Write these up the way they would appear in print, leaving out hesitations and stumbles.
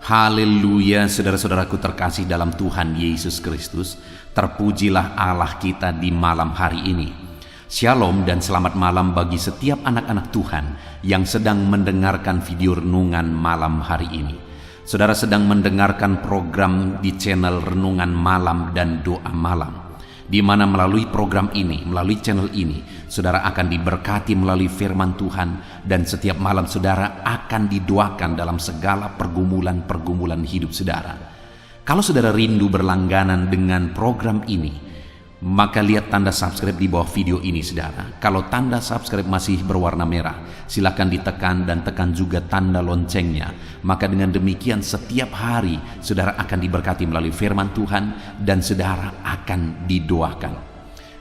Haleluya, saudara-saudaraku terkasih dalam Tuhan Yesus Kristus. Terpujilah Allah kita di malam hari ini. Shalom dan selamat malam bagi setiap anak-anak Tuhan yang sedang mendengarkan video renungan malam hari ini. Saudara sedang mendengarkan program di channel Renungan Malam dan Doa Malam, di mana melalui program ini, melalui channel ini, saudara akan diberkati melalui firman Tuhan, dan setiap malam saudara akan didoakan dalam segala pergumulan-pergumulan hidup saudara. Kalau saudara rindu berlangganan dengan program ini, maka lihat tanda subscribe di bawah video ini saudara. Kalau tanda subscribe masih berwarna merah, silakan ditekan dan tekan juga tanda loncengnya. Maka dengan demikian setiap hari saudara akan diberkati melalui firman Tuhan dan saudara akan didoakan.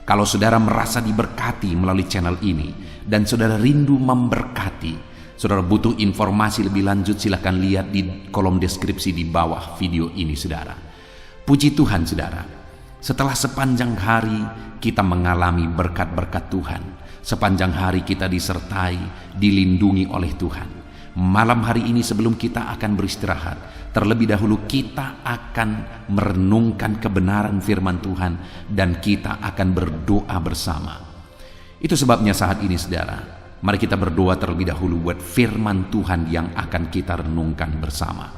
Kalau saudara merasa diberkati melalui channel ini dan saudara rindu memberkati, saudara butuh informasi lebih lanjut, silakan lihat di kolom deskripsi di bawah video ini saudara. Puji Tuhan saudara. Setelah sepanjang hari kita mengalami berkat-berkat Tuhan, sepanjang hari kita disertai, dilindungi oleh Tuhan. Malam hari ini sebelum kita akan beristirahat, terlebih dahulu kita akan merenungkan kebenaran firman Tuhan dan kita akan berdoa bersama. Itu sebabnya saat ini saudara, mari kita berdoa terlebih dahulu buat firman Tuhan yang akan kita renungkan bersama.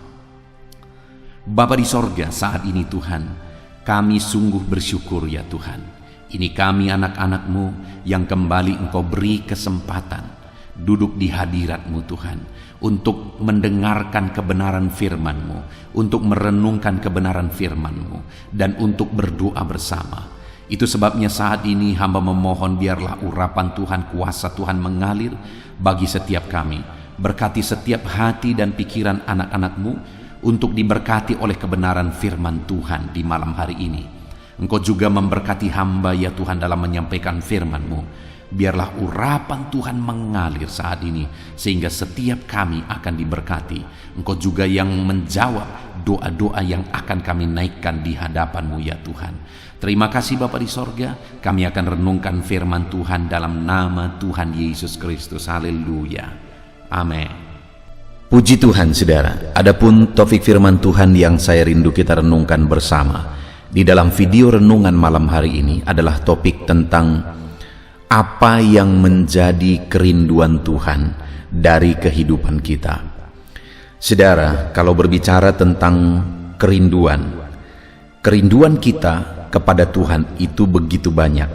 Bapa di sorga, saat ini Tuhan, kami sungguh bersyukur ya Tuhan. Ini kami anak-anak-Mu yang kembali Engkau beri kesempatan duduk di hadirat-Mu Tuhan, untuk mendengarkan kebenaran firman-Mu, untuk merenungkan kebenaran firman-Mu, dan untuk berdoa bersama. Itu sebabnya saat ini hamba memohon biarlah urapan Tuhan, kuasa Tuhan mengalir bagi setiap kami. Berkati setiap hati dan pikiran anak-anak-Mu untuk diberkati oleh kebenaran firman Tuhan di malam hari ini. Engkau juga memberkati hamba ya Tuhan dalam menyampaikan firman-Mu. Biarlah urapan Tuhan mengalir saat ini sehingga setiap kami akan diberkati. Engkau juga yang menjawab doa-doa yang akan kami naikkan di hadapan-Mu ya Tuhan. Terima kasih Bapa di sorga. Kami akan renungkan firman Tuhan dalam nama Tuhan Yesus Kristus. Haleluya. Amin. Puji Tuhan saudara, adapun topik firman Tuhan yang saya rindu kita renungkan bersama di dalam video renungan malam hari ini adalah topik tentang apa yang menjadi kerinduan Tuhan dari kehidupan kita. Saudara, kalau berbicara tentang kerinduan kita kepada Tuhan itu begitu banyak,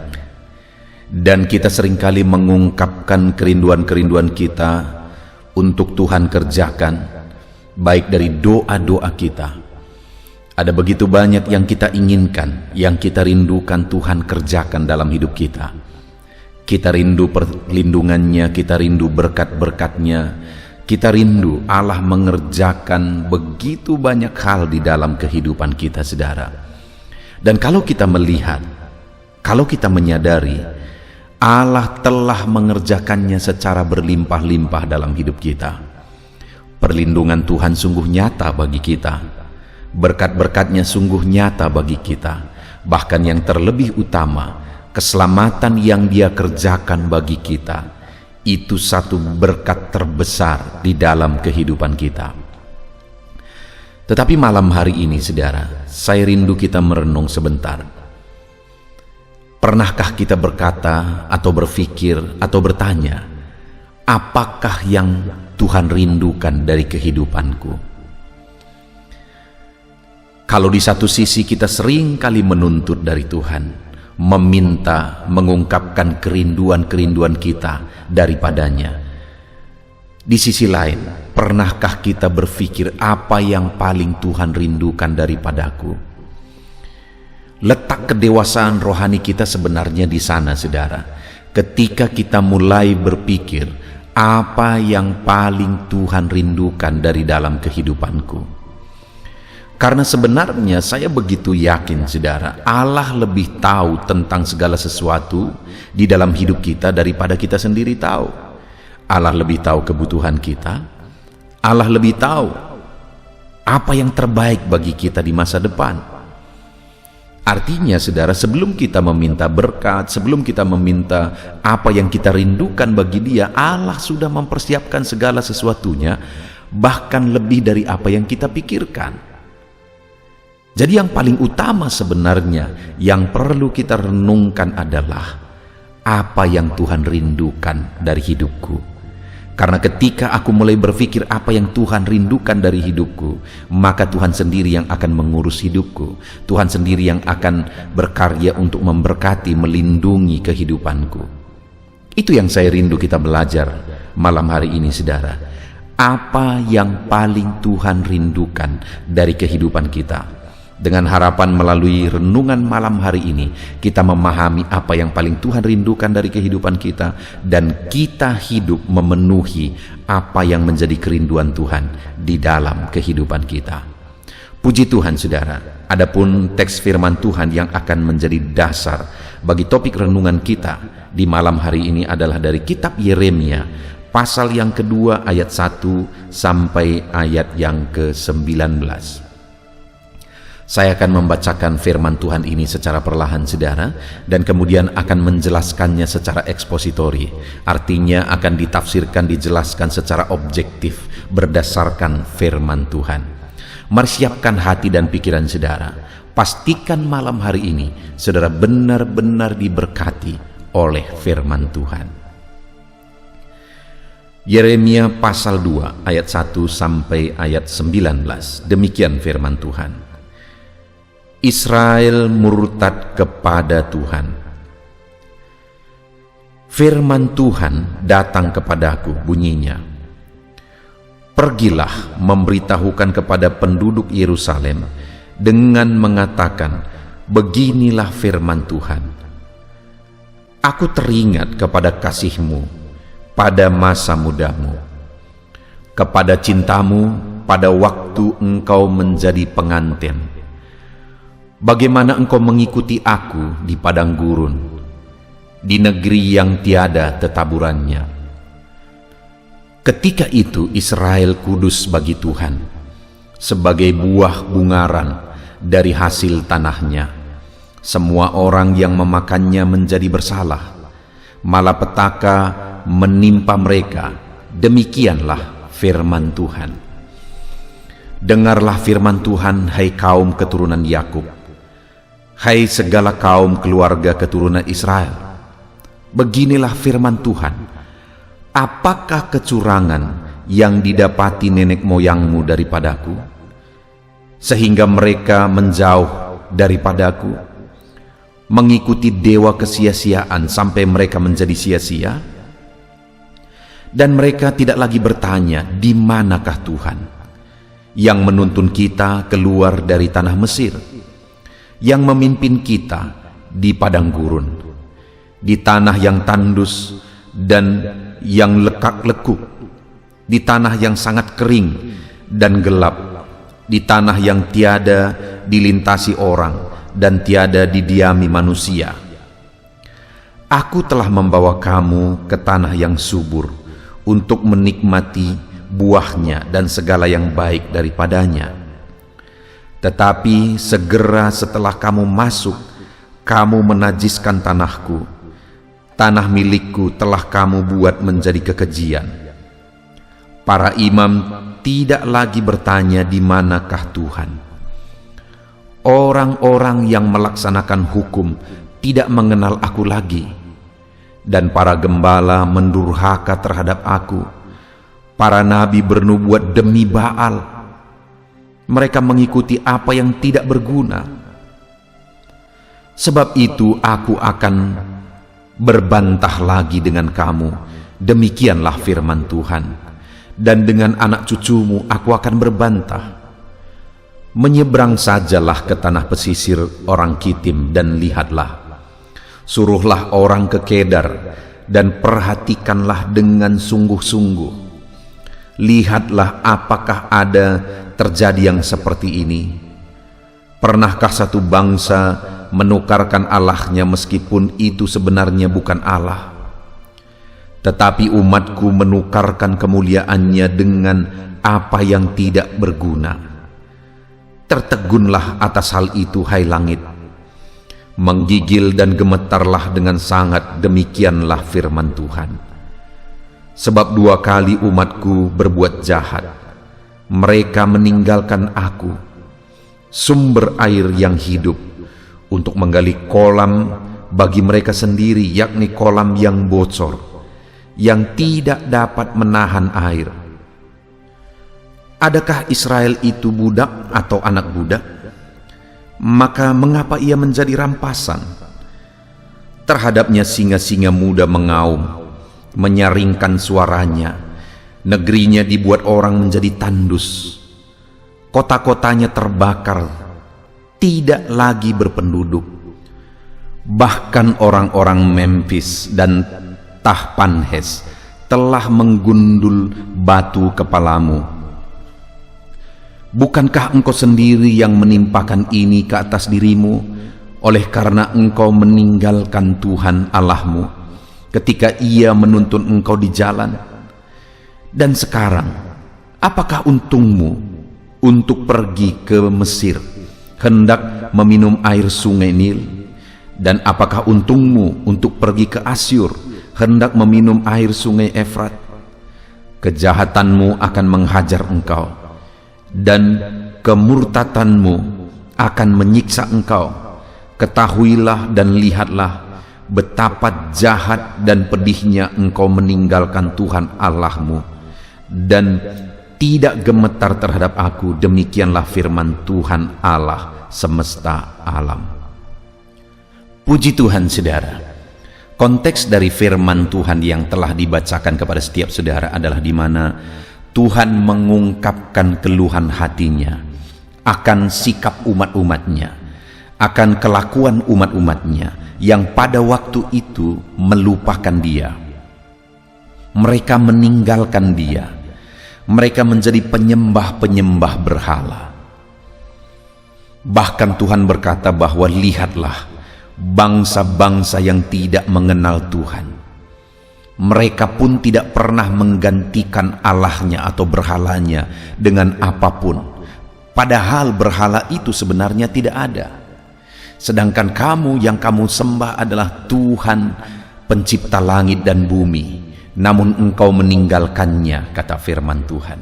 dan kita seringkali mengungkapkan kerinduan-kerinduan kita untuk Tuhan kerjakan, baik dari doa-doa kita. Ada begitu banyak yang kita inginkan, yang kita rindukan Tuhan kerjakan dalam hidup kita. Kita rindu perlindungannya, kita rindu berkat-berkatnya, kita rindu Allah mengerjakan begitu banyak hal di dalam kehidupan kita saudara. Dan kalau kita melihat, kalau kita menyadari Allah telah mengerjakannya secara berlimpah-limpah dalam hidup kita. Perlindungan Tuhan sungguh nyata bagi kita. Berkat-berkatnya sungguh nyata bagi kita. Bahkan yang terlebih utama, keselamatan yang Dia kerjakan bagi kita, itu satu berkat terbesar di dalam kehidupan kita. Tetapi malam hari ini saudara, saya rindu kita merenung sebentar. Pernahkah kita berkata atau berpikir atau bertanya, apakah yang Tuhan rindukan dari kehidupanku? Kalau di satu sisi kita sering kali menuntut dari Tuhan, meminta, mengungkapkan kerinduan-kerinduan kita daripadanya. Di sisi lain, pernahkah kita berpikir apa yang paling Tuhan rindukan daripadaku? Letak kedewasaan rohani kita sebenarnya di sana saudara. Ketika kita mulai berpikir apa yang paling Tuhan rindukan dari dalam kehidupanku. Karena sebenarnya saya begitu yakin saudara, Allah lebih tahu tentang segala sesuatu di dalam hidup kita daripada kita sendiri tahu. Allah lebih tahu kebutuhan kita. Allah lebih tahu apa yang terbaik bagi kita di masa depan. Artinya saudara, sebelum kita meminta berkat, sebelum kita meminta apa yang kita rindukan bagi Dia, Allah sudah mempersiapkan segala sesuatunya bahkan lebih dari apa yang kita pikirkan. Jadi yang paling utama sebenarnya yang perlu kita renungkan adalah apa yang Tuhan rindukan dari hidupku. Karena ketika aku mulai berpikir apa yang Tuhan rindukan dari hidupku, maka Tuhan sendiri yang akan mengurus hidupku. Tuhan sendiri yang akan berkarya untuk memberkati, melindungi kehidupanku. Itu yang saya rindu kita belajar malam hari ini, saudara. Apa yang paling Tuhan rindukan dari kehidupan kita? Dengan harapan melalui renungan malam hari ini, kita memahami apa yang paling Tuhan rindukan dari kehidupan kita, dan kita hidup memenuhi apa yang menjadi kerinduan Tuhan di dalam kehidupan kita. Puji Tuhan, saudara. Adapun teks firman Tuhan yang akan menjadi dasar bagi topik renungan kita di malam hari ini adalah dari kitab Yeremia, pasal yang kedua ayat 1 sampai ayat yang ke-19. Saya akan membacakan firman Tuhan ini secara perlahan, saudara, dan kemudian akan menjelaskannya secara ekspositori. Artinya akan ditafsirkan, dijelaskan secara objektif berdasarkan firman Tuhan. Mari siapkan hati dan pikiran saudara. Pastikan malam hari ini saudara benar-benar diberkati oleh firman Tuhan. Yeremia pasal 2 ayat 1 sampai ayat 19. Demikian firman Tuhan. Israel murtad kepada Tuhan. Firman Tuhan datang kepadaku, bunyinya, pergilah memberitahukan kepada penduduk Yerusalem dengan mengatakan, beginilah firman Tuhan. Aku teringat kepada kasih-Mu pada masa mudamu, kepada cintamu pada waktu engkau menjadi pengantin. Bagaimana engkau mengikuti aku di padang gurun, di negeri yang tiada tetaburannya. Ketika itu Israel kudus bagi Tuhan, sebagai buah bungaran dari hasil tanahnya. Semua orang yang memakannya menjadi bersalah, malapetaka menimpa mereka. Demikianlah firman Tuhan. Dengarlah firman Tuhan, hai kaum keturunan Yakub, hai segala kaum keluarga keturunan Israel. Beginilah firman Tuhan. Apakah kecurangan yang didapati nenek moyangmu daripadaku, sehingga mereka menjauh daripadaku, mengikuti dewa kesia-siaan sampai mereka menjadi sia-sia? Dan mereka tidak lagi bertanya, di manakah Tuhan yang menuntun kita keluar dari tanah Mesir, yang memimpin kita di padang gurun, di tanah yang tandus dan yang lekak-lekuk, di tanah yang sangat kering dan gelap, di tanah yang tiada dilintasi orang dan tiada didiami manusia. Aku telah membawa kamu ke tanah yang subur untuk menikmati buahnya dan segala yang baik daripadanya. Tetapi segera setelah kamu masuk, kamu menajiskan tanahku. Tanah milikku telah kamu buat menjadi kekejian. Para imam tidak lagi bertanya di manakah Tuhan. Orang-orang yang melaksanakan hukum tidak mengenal aku lagi. Dan para gembala mendurhaka terhadap aku. Para nabi bernubuat demi Baal. Mereka mengikuti apa yang tidak berguna. Sebab itu aku akan berbantah lagi dengan kamu. Demikianlah firman Tuhan. Dan dengan anak cucumu aku akan berbantah. Menyeberang sajalah ke tanah pesisir orang Kitim dan lihatlah. Suruhlah orang ke Kedar dan perhatikanlah dengan sungguh-sungguh. Lihatlah apakah ada terjadi yang seperti ini. Pernahkah satu bangsa menukarkan Allahnya meskipun itu sebenarnya bukan Allah? Tetapi umatku menukarkan kemuliaannya dengan apa yang tidak berguna. Tertegunlah atas hal itu, hai langit. Menggigil dan gemetarlah dengan sangat, demikianlah firman Tuhan. Sebab 2 kali umatku berbuat jahat, mereka meninggalkan aku, sumber air yang hidup, untuk menggali kolam bagi mereka sendiri, yakni kolam yang bocor, yang tidak dapat menahan air. Adakah Israel itu budak atau anak budak? Maka mengapa ia menjadi rampasan? Terhadapnya singa-singa muda mengaum, menyaringkan suaranya. Negerinya dibuat orang menjadi tandus. Kota-kotanya terbakar, tidak lagi berpenduduk. Bahkan orang-orang Memphis dan Tahpanhes telah menggundul batu kepalamu. Bukankah engkau sendiri yang menimpakan ini ke atas dirimu, oleh karena engkau meninggalkan Tuhan Allahmu ketika Ia menuntun engkau di jalan? Dan sekarang, apakah untungmu untuk pergi ke Mesir, hendak meminum air sungai Nil? Dan apakah untungmu untuk pergi ke Asyur, hendak meminum air sungai Efrat? Kejahatanmu akan menghajar engkau, dan kemurtatanmu akan menyiksa engkau. Ketahuilah dan lihatlah betapa jahat dan pedihnya engkau meninggalkan Tuhan Allahmu, dan tidak gemetar terhadap aku. Demikianlah firman Tuhan Allah semesta alam. Puji Tuhan, saudara. Konteks dari firman Tuhan yang telah dibacakan kepada setiap saudara adalah di mana Tuhan mengungkapkan keluhan hatinya akan sikap umat-umatnya, akan kelakuan umat-umatnya yang pada waktu itu melupakan Dia. Mereka meninggalkan Dia. Mereka menjadi penyembah-penyembah berhala. Bahkan Tuhan berkata bahwa lihatlah bangsa-bangsa yang tidak mengenal Tuhan. Mereka pun tidak pernah menggantikan Allahnya atau berhalanya dengan apapun, padahal berhala itu sebenarnya tidak ada. Sedangkan kamu yang kamu sembah adalah Tuhan pencipta langit dan bumi, namun engkau meninggalkannya, kata firman Tuhan.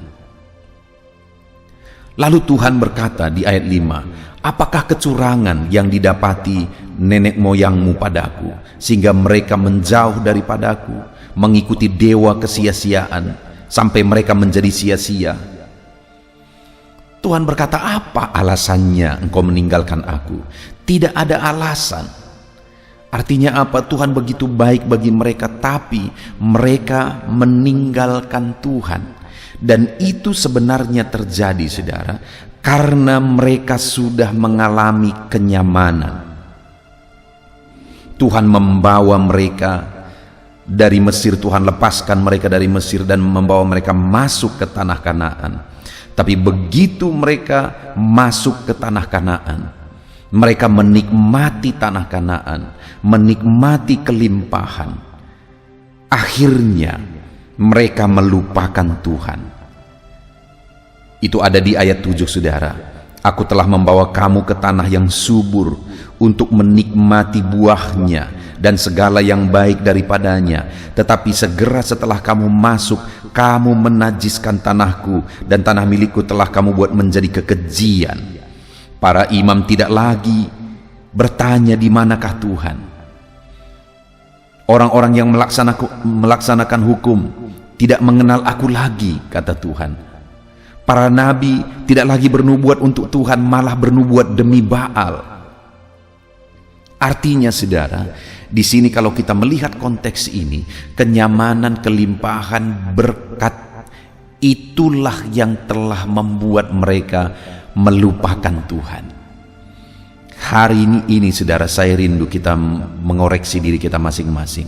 Lalu Tuhan berkata di ayat 5, apakah kecurangan yang didapati nenek moyangmu padaku, sehingga mereka menjauh daripadaku, mengikuti dewa kesia-siaan, sampai mereka menjadi sia-sia? Tuhan berkata, apa alasannya engkau meninggalkan aku? Tidak ada alasan. Artinya apa? Tuhan begitu baik bagi mereka, tapi mereka meninggalkan Tuhan. Dan itu sebenarnya terjadi, saudara, karena mereka sudah mengalami kenyamanan. Tuhan membawa mereka dari Mesir, Tuhan lepaskan mereka dari Mesir dan membawa mereka masuk ke tanah Kanaan. Tapi begitu mereka masuk ke tanah Kanaan, mereka menikmati tanah Kanaan, menikmati kelimpahan. Akhirnya mereka melupakan Tuhan. Itu ada di ayat 7, saudara. Aku telah membawa kamu ke tanah yang subur untuk menikmati buahnya dan segala yang baik daripadanya. Tetapi segera setelah kamu masuk, kamu menajiskan tanahku, dan tanah milikku telah kamu buat menjadi kekejian. Para imam tidak lagi bertanya di manakah Tuhan. Orang-orang yang melaksanakan hukum tidak mengenal aku lagi, kata Tuhan. Para nabi tidak lagi bernubuat untuk Tuhan, malah bernubuat demi Baal. Artinya, saudara, di sini kalau kita melihat konteks ini, kenyamanan, kelimpahan, berkat, itulah yang telah membuat mereka melupakan Tuhan. Hari ini, saudara, saya rindu kita mengoreksi diri kita masing-masing.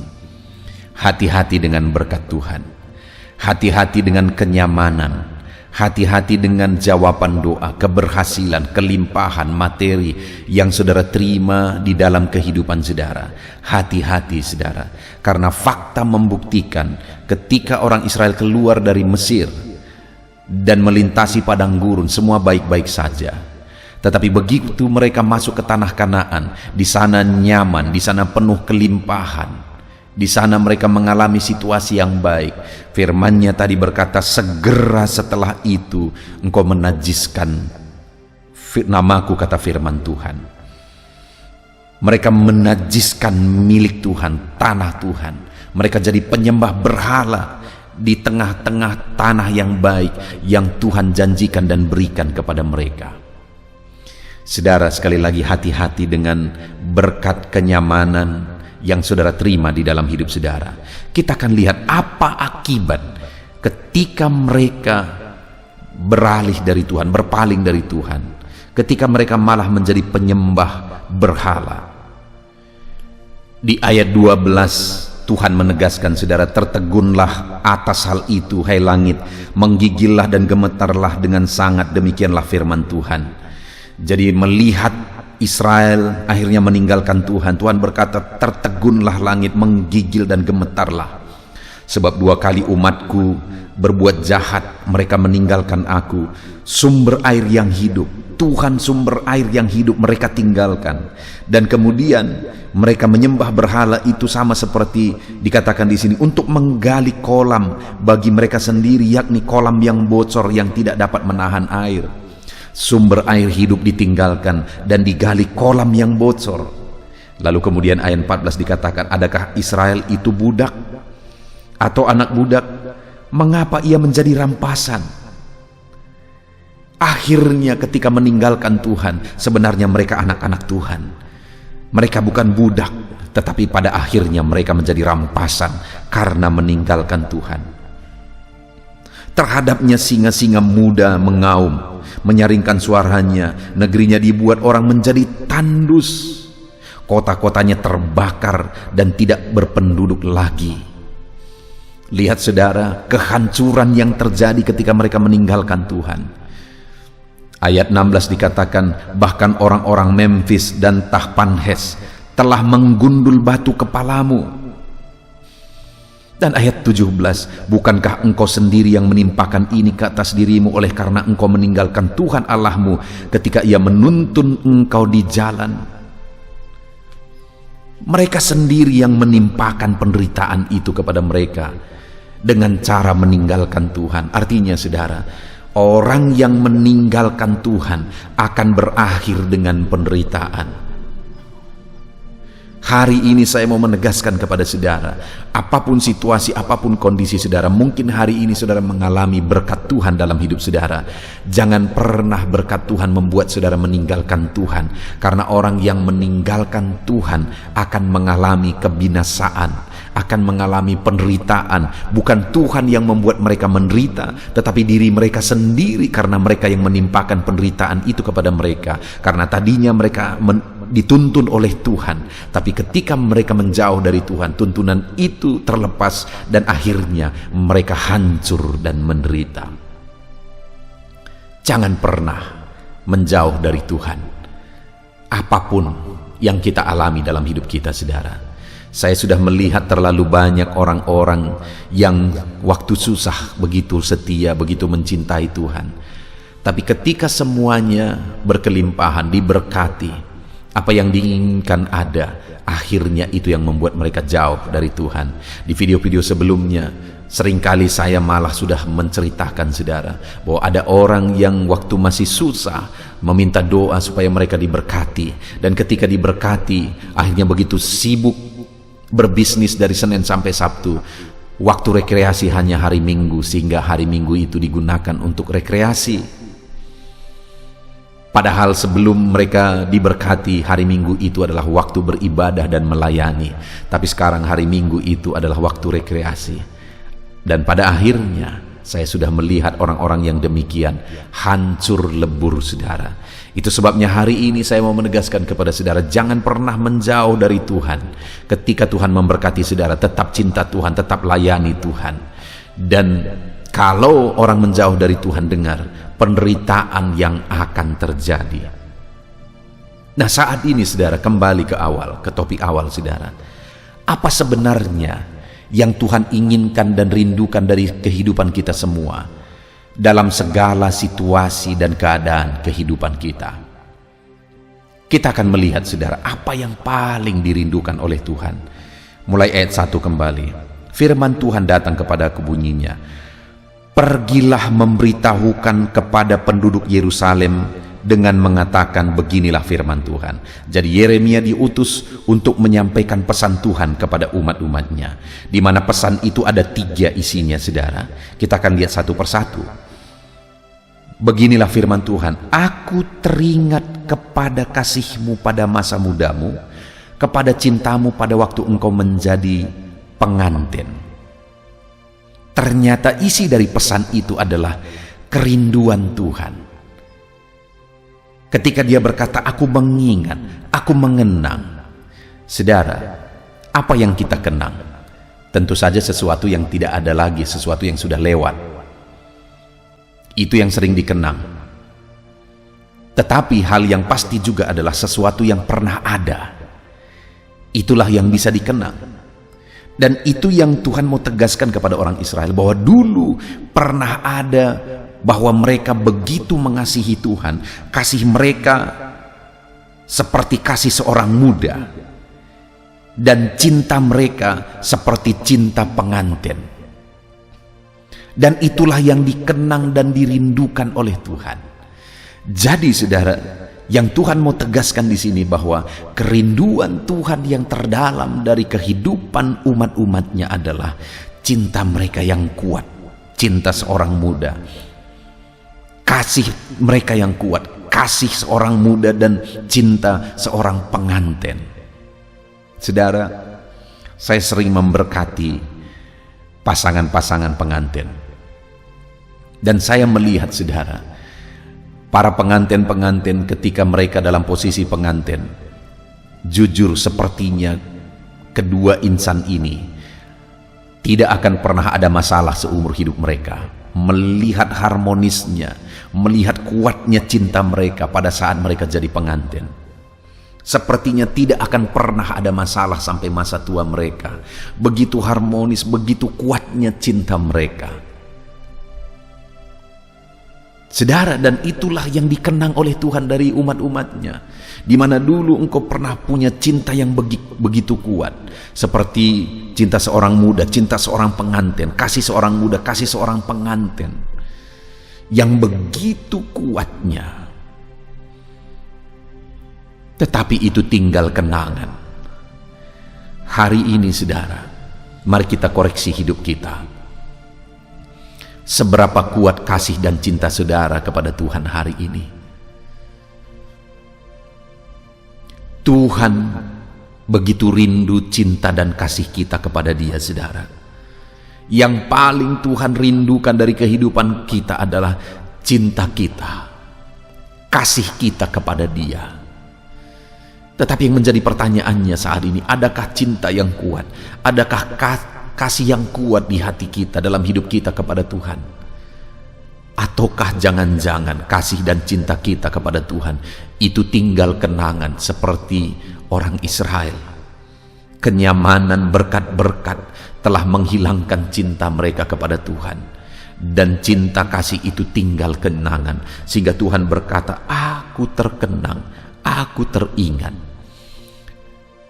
Hati-hati dengan berkat Tuhan. Hati-hati dengan kenyamanan. Hati-hati dengan jawaban doa, keberhasilan, kelimpahan, materi yang saudara terima di dalam kehidupan saudara. Hati-hati, saudara, karena fakta membuktikan ketika orang Israel keluar dari Mesir dan melintasi padang gurun, semua baik-baik saja. Tetapi begitu mereka masuk ke tanah Kanaan, di sana nyaman, di sana penuh kelimpahan, Di sana mereka mengalami situasi yang baik. Firman-Nya tadi berkata, segera setelah itu engkau menajiskan namaku, kata firman Tuhan. Mereka menajiskan milik Tuhan, tanah Tuhan. Mereka jadi penyembah berhala di tengah-tengah tanah yang baik yang Tuhan janjikan dan berikan kepada mereka. Saudara, sekali lagi hati-hati dengan berkat kenyamanan yang saudara terima di dalam hidup saudara. Kita akan lihat apa akibat ketika mereka beralih dari Tuhan, berpaling dari Tuhan, ketika mereka malah menjadi penyembah berhala. Di ayat 12 Tuhan menegaskan, saudara, tertegunlah atas hal itu, hai langit, menggigillah dan gemetarlah dengan sangat, demikianlah firman Tuhan. Jadi melihat Israel akhirnya meninggalkan Tuhan, Tuhan berkata, tertegunlah langit, menggigil dan gemetarlah. Sebab 2 kali umatku berbuat jahat, mereka meninggalkan aku, sumber air yang hidup. Tuhan sumber air yang hidup mereka tinggalkan. Dan kemudian mereka menyembah berhala, itu sama seperti dikatakan di sini, untuk menggali kolam bagi mereka sendiri, yakni kolam yang bocor yang tidak dapat menahan air. Sumber air hidup ditinggalkan dan digali kolam yang bocor. Lalu kemudian ayat 14 dikatakan, adakah Israel itu budak atau anak budak? Mengapa ia menjadi rampasan? Akhirnya ketika meninggalkan Tuhan, sebenarnya mereka anak-anak Tuhan. Mereka bukan budak, tetapi pada akhirnya mereka menjadi rampasan karena meninggalkan Tuhan. Terhadapnya singa-singa muda mengaum, menyaringkan suaranya, negerinya dibuat orang menjadi tandus, kota-kotanya terbakar dan tidak berpenduduk lagi. Lihat saudara, kehancuran yang terjadi ketika mereka meninggalkan Tuhan. Ayat 16 dikatakan, bahkan orang-orang Memphis dan Tahpanhes telah menggundul batu kepalamu. Dan ayat 17, bukankah engkau sendiri yang menimpakan ini ke atas dirimu oleh karena engkau meninggalkan Tuhan Allahmu ketika ia menuntun engkau di jalan? Mereka sendiri yang menimpakan penderitaan itu kepada mereka dengan cara meninggalkan Tuhan. Artinya saudara, orang yang meninggalkan Tuhan akan berakhir dengan penderitaan. Hari ini saya mau menegaskan kepada saudara, apapun situasi, apapun kondisi saudara, mungkin hari ini saudara mengalami berkat Tuhan dalam hidup saudara. Jangan pernah berkat Tuhan membuat saudara meninggalkan Tuhan, karena orang yang meninggalkan Tuhan akan mengalami kebinasaan, akan mengalami penderitaan. Bukan Tuhan yang membuat mereka menderita, tetapi diri mereka sendiri, karena mereka yang menimpakan penderitaan itu kepada mereka. Karena tadinya mereka dituntun oleh Tuhan, tapi ketika mereka menjauh dari Tuhan, tuntunan itu terlepas dan akhirnya mereka hancur dan menderita. Jangan pernah menjauh dari Tuhan, apapun yang kita alami dalam hidup kita, saudara. Saya sudah melihat terlalu banyak orang-orang yang waktu susah begitu setia, begitu mencintai Tuhan, tapi ketika semuanya berkelimpahan, diberkati, apa yang diinginkan ada, akhirnya itu yang membuat mereka jauh dari Tuhan. Di video-video sebelumnya, seringkali saya malah sudah menceritakan saudara, bahwa ada orang yang waktu masih susah meminta doa supaya mereka diberkati. Dan ketika diberkati, akhirnya begitu sibuk berbisnis dari Senin sampai Sabtu, waktu rekreasi hanya hari Minggu, sehingga hari Minggu itu digunakan untuk rekreasi. Padahal sebelum mereka diberkati, hari Minggu itu adalah waktu beribadah dan melayani. Tapi sekarang hari Minggu itu adalah waktu rekreasi. Dan pada akhirnya saya sudah melihat orang-orang yang demikian hancur lebur, saudara. Itu sebabnya hari ini saya mau menegaskan kepada saudara, jangan pernah menjauh dari Tuhan. Ketika Tuhan memberkati saudara, tetap cinta Tuhan, tetap layani Tuhan. Dan kalau orang menjauh dari Tuhan, dengar penderitaan yang akan terjadi. Nah, saat ini saudara, kembali ke awal, ke topik awal saudara. Apa sebenarnya yang Tuhan inginkan dan rindukan dari kehidupan kita semua dalam segala situasi dan keadaan kehidupan kita? Kita akan melihat saudara, apa yang paling dirindukan oleh Tuhan. Mulai ayat 1 kembali. Firman Tuhan datang kepadaku bunyinya, "Pergilah memberitahukan kepada penduduk Yerusalem dengan mengatakan beginilah firman Tuhan." Jadi Yeremia diutus untuk menyampaikan pesan Tuhan kepada umat-umatnya, di mana pesan itu ada 3 isinya, saudara. Kita akan lihat satu persatu. Beginilah firman Tuhan, "Aku teringat kepada kasihmu pada masa mudamu, kepada cintamu pada waktu engkau menjadi pengantin." Ternyata isi dari pesan itu adalah kerinduan Tuhan. Ketika dia berkata, "Aku mengingat, aku mengenang." Saudara, apa yang kita kenang? Tentu saja sesuatu yang tidak ada lagi, sesuatu yang sudah lewat. Itu yang sering dikenang. Tetapi hal yang pasti juga adalah sesuatu yang pernah ada. Itulah yang bisa dikenang. Dan itu yang Tuhan mau tegaskan kepada orang Israel, bahwa dulu pernah ada, bahwa mereka begitu mengasihi Tuhan. Kasih mereka seperti kasih seorang muda, dan cinta mereka seperti cinta pengantin. Dan itulah yang dikenang dan dirindukan oleh Tuhan. Jadi saudara, yang Tuhan mau tegaskan di sini bahwa kerinduan Tuhan yang terdalam dari kehidupan umat-umatnya adalah cinta mereka yang kuat, cinta seorang muda, kasih mereka yang kuat, kasih seorang muda dan cinta seorang pengantin. Saudara, saya sering memberkati pasangan-pasangan pengantin, dan saya melihat, saudara, para pengantin-pengantin ketika mereka dalam posisi pengantin, jujur sepertinya kedua insan ini tidak akan pernah ada masalah seumur hidup mereka. Melihat harmonisnya, melihat kuatnya cinta mereka pada saat mereka jadi pengantin, sepertinya tidak akan pernah ada masalah sampai masa tua mereka. Begitu harmonis, begitu kuatnya cinta mereka. Saudara, dan itulah yang dikenang oleh Tuhan dari umat-umatnya. Di mana dulu engkau pernah punya cinta yang begitu kuat, seperti cinta seorang muda, cinta seorang pengantin, kasih seorang muda, kasih seorang pengantin, yang begitu kuatnya. Tetapi itu tinggal kenangan. Hari ini, saudara, mari kita koreksi hidup kita. Seberapa kuat kasih dan cinta saudara kepada Tuhan hari ini? Tuhan begitu rindu cinta dan kasih kita kepada Dia, saudara. Yang paling Tuhan rindukan dari kehidupan kita adalah cinta kita, kasih kita kepada Dia. Tetapi yang menjadi pertanyaannya saat ini, adakah cinta yang kuat? Adakah kasih yang kuat di hati kita, dalam hidup kita kepada Tuhan? Ataukah jangan-jangan kasih dan cinta kita kepada Tuhan itu tinggal kenangan seperti orang Israel? Kenyamanan, berkat-berkat telah menghilangkan cinta mereka kepada Tuhan, dan cinta kasih itu tinggal kenangan, sehingga Tuhan berkata, "Aku terkenang, aku teringat."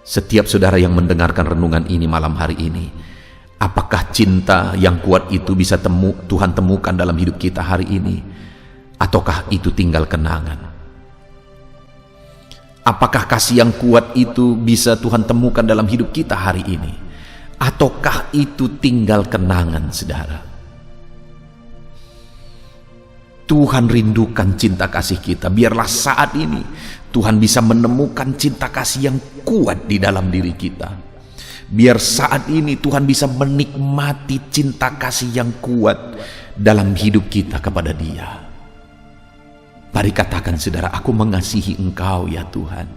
Setiap saudara yang mendengarkan renungan ini malam hari ini, apakah cinta yang kuat itu bisa Tuhan temukan dalam hidup kita hari ini? Ataukah itu tinggal kenangan? Apakah kasih yang kuat itu bisa Tuhan temukan dalam hidup kita hari ini? Ataukah itu tinggal kenangan, saudara? Tuhan rindukan cinta kasih kita. Biarlah saat ini Tuhan bisa menemukan cinta kasih yang kuat di dalam diri kita. Biar saat ini Tuhan bisa menikmati cinta kasih yang kuat dalam hidup kita kepada Dia. Mari katakan, saudara, "Aku mengasihi Engkau ya Tuhan."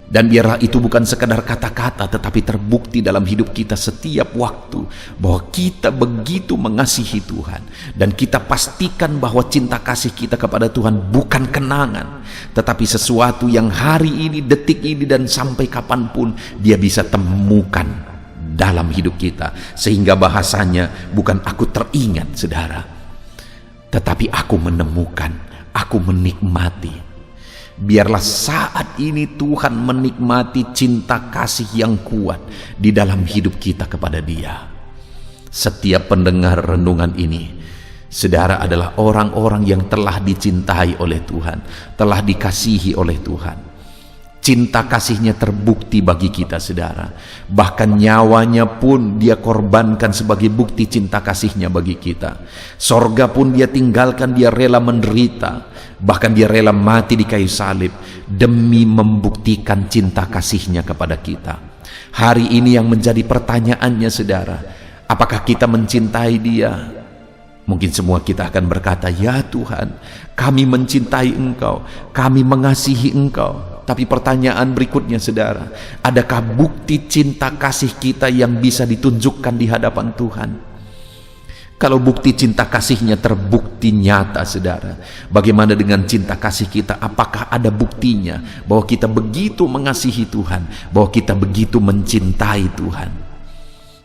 Dan biarlah itu bukan sekadar kata-kata, tetapi terbukti dalam hidup kita setiap waktu bahwa kita begitu mengasihi Tuhan. Dan kita pastikan bahwa cinta kasih kita kepada Tuhan bukan kenangan, tetapi sesuatu yang hari ini, detik ini, dan sampai kapanpun Dia bisa temukan dalam hidup kita. Sehingga bahasanya bukan aku teringat, saudara, tetapi aku menemukan, aku menikmati. Biarlah saat ini Tuhan menikmati cinta kasih yang kuat di dalam hidup kita kepada Dia. Setiap pendengar renungan ini, saudara adalah orang-orang yang telah dicintai oleh Tuhan, telah dikasihi oleh Tuhan. Cinta kasihnya terbukti bagi kita, saudara. Bahkan nyawanya pun Dia korbankan sebagai bukti cinta kasihnya bagi kita. Sorga pun Dia tinggalkan, Dia rela menderita. Bahkan Dia rela mati di kayu salib demi membuktikan cinta kasihnya kepada kita. Hari ini yang menjadi pertanyaannya, saudara, apakah kita mencintai Dia? Mungkin semua kita akan berkata, ya Tuhan, kami mencintai Engkau, kami mengasihi Engkau. Tapi pertanyaan berikutnya, saudara, adakah bukti cinta kasih kita yang bisa ditunjukkan di hadapan Tuhan? Kalau bukti cinta kasihnya terbukti nyata, saudara, bagaimana dengan cinta kasih kita? Apakah ada buktinya bahwa kita begitu mengasihi Tuhan, bahwa kita begitu mencintai Tuhan?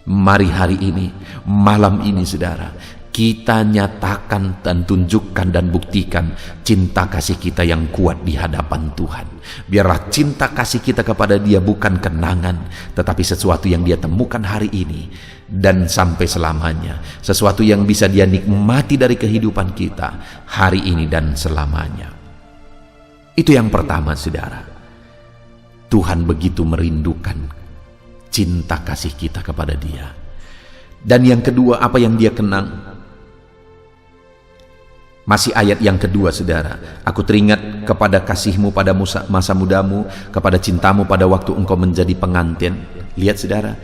Mari hari ini, malam ini, saudara, kita nyatakan dan tunjukkan dan buktikan cinta kasih kita yang kuat di hadapan Tuhan. Biarlah cinta kasih kita kepada Dia bukan kenangan, tetapi sesuatu yang Dia temukan hari ini dan sampai selamanya. Sesuatu yang bisa Dia nikmati dari kehidupan kita hari ini dan selamanya. Itu yang pertama, saudara. Tuhan begitu merindukan cinta kasih kita kepada Dia. Dan yang kedua, apa yang Dia kenang? Masih ayat yang kedua, saudara. Aku teringat kepada kasihmu pada masa mudamu, kepada cintamu pada waktu engkau menjadi pengantin. Lihat, saudara,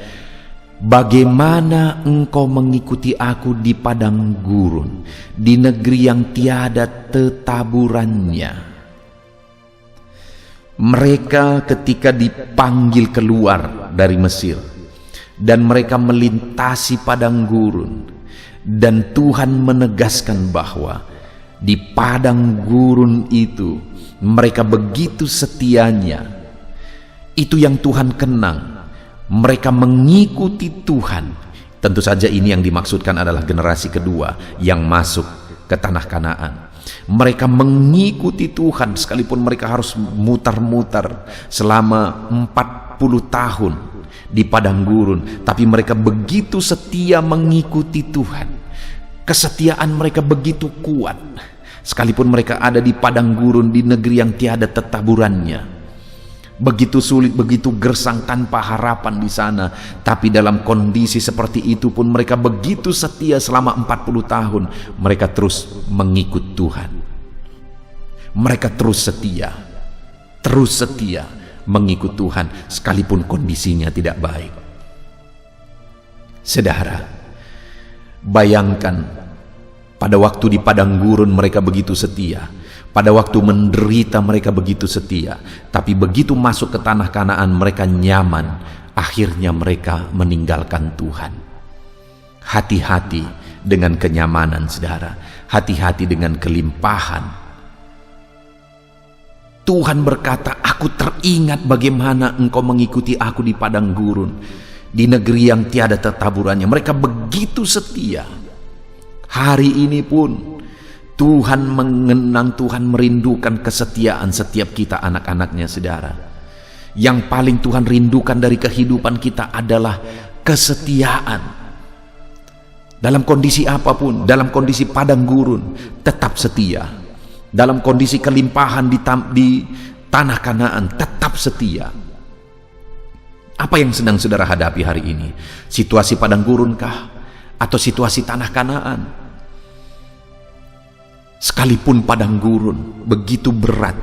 bagaimana engkau mengikuti aku di padang gurun, di negeri yang tiada tetaburannya. Mereka ketika dipanggil keluar dari Mesir, dan mereka melintasi padang gurun, dan Tuhan menegaskan bahwa di padang gurun itu mereka begitu setianya. Itu yang Tuhan kenang. Mereka mengikuti Tuhan. Tentu saja ini yang dimaksudkan adalah generasi kedua yang masuk ke tanah Kanaan. Mereka mengikuti Tuhan sekalipun mereka harus mutar-mutar selama 40 tahun di padang gurun, tapi mereka begitu setia mengikuti Tuhan. Kesetiaan mereka begitu kuat, sekalipun mereka ada di padang gurun, di negeri yang tiada tetaburannya. Begitu sulit, begitu gersang, tanpa harapan di sana. Tapi dalam kondisi seperti itu pun mereka begitu setia selama 40 tahun. Mereka terus mengikut Tuhan. Mereka terus setia mengikut Tuhan, sekalipun kondisinya tidak baik. Saudara, bayangkan pada waktu di padang gurun mereka begitu setia, pada waktu menderita mereka begitu setia, tapi begitu masuk ke tanah Kanaan mereka nyaman, akhirnya mereka meninggalkan Tuhan. Hati-hati dengan kenyamanan, saudara, hati-hati dengan kelimpahan. Tuhan berkata, aku teringat bagaimana engkau mengikuti aku di padang gurun, di negeri yang tiada tetaburannya. Mereka begitu setia. Hari ini pun Tuhan mengenang, Tuhan merindukan kesetiaan setiap kita anak-anaknya, saudara. Yang paling Tuhan rindukan dari kehidupan kita adalah kesetiaan. Dalam kondisi apapun, dalam kondisi padang gurun, tetap setia. Dalam kondisi kelimpahan di tanah Kanaan, tetap setia. Apa yang sedang saudara hadapi hari ini? Situasi padang gurunkah? Atau situasi tanah Kanaan? Sekalipun padang gurun begitu berat,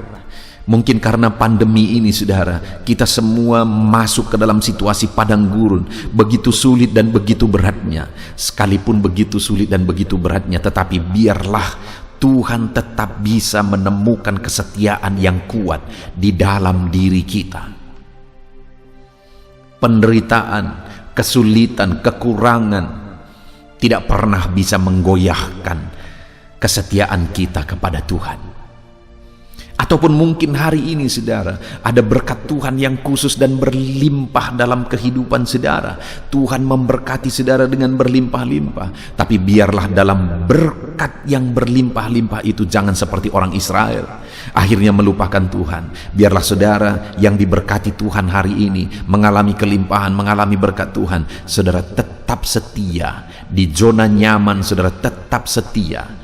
mungkin karena pandemi ini, saudara, kita semua masuk ke dalam situasi padang gurun, begitu sulit dan begitu beratnya. Sekalipun begitu sulit dan begitu beratnya, tetapi biarlah Tuhan tetap bisa menemukan kesetiaan yang kuat di dalam diri kita. Penderitaan, kesulitan, kekurangan tidak pernah bisa menggoyahkan kesetiaan kita kepada Tuhan. Ataupun mungkin hari ini saudara, ada berkat Tuhan yang khusus dan berlimpah dalam kehidupan saudara. Tuhan memberkati saudara dengan berlimpah-limpah. Tapi biarlah dalam berkat yang berlimpah-limpah itu jangan seperti orang Israel, akhirnya melupakan Tuhan. Biarlah saudara yang diberkati Tuhan hari ini, mengalami kelimpahan, mengalami berkat Tuhan, saudara tetap setia. Di zona nyaman saudara tetap setia.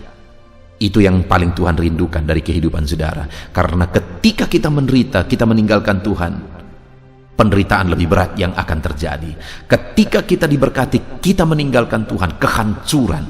Itu yang paling Tuhan rindukan dari kehidupan saudara. Karena ketika kita menderita, kita meninggalkan Tuhan, penderitaan lebih berat yang akan terjadi. Ketika kita diberkati, kita meninggalkan Tuhan, kehancuran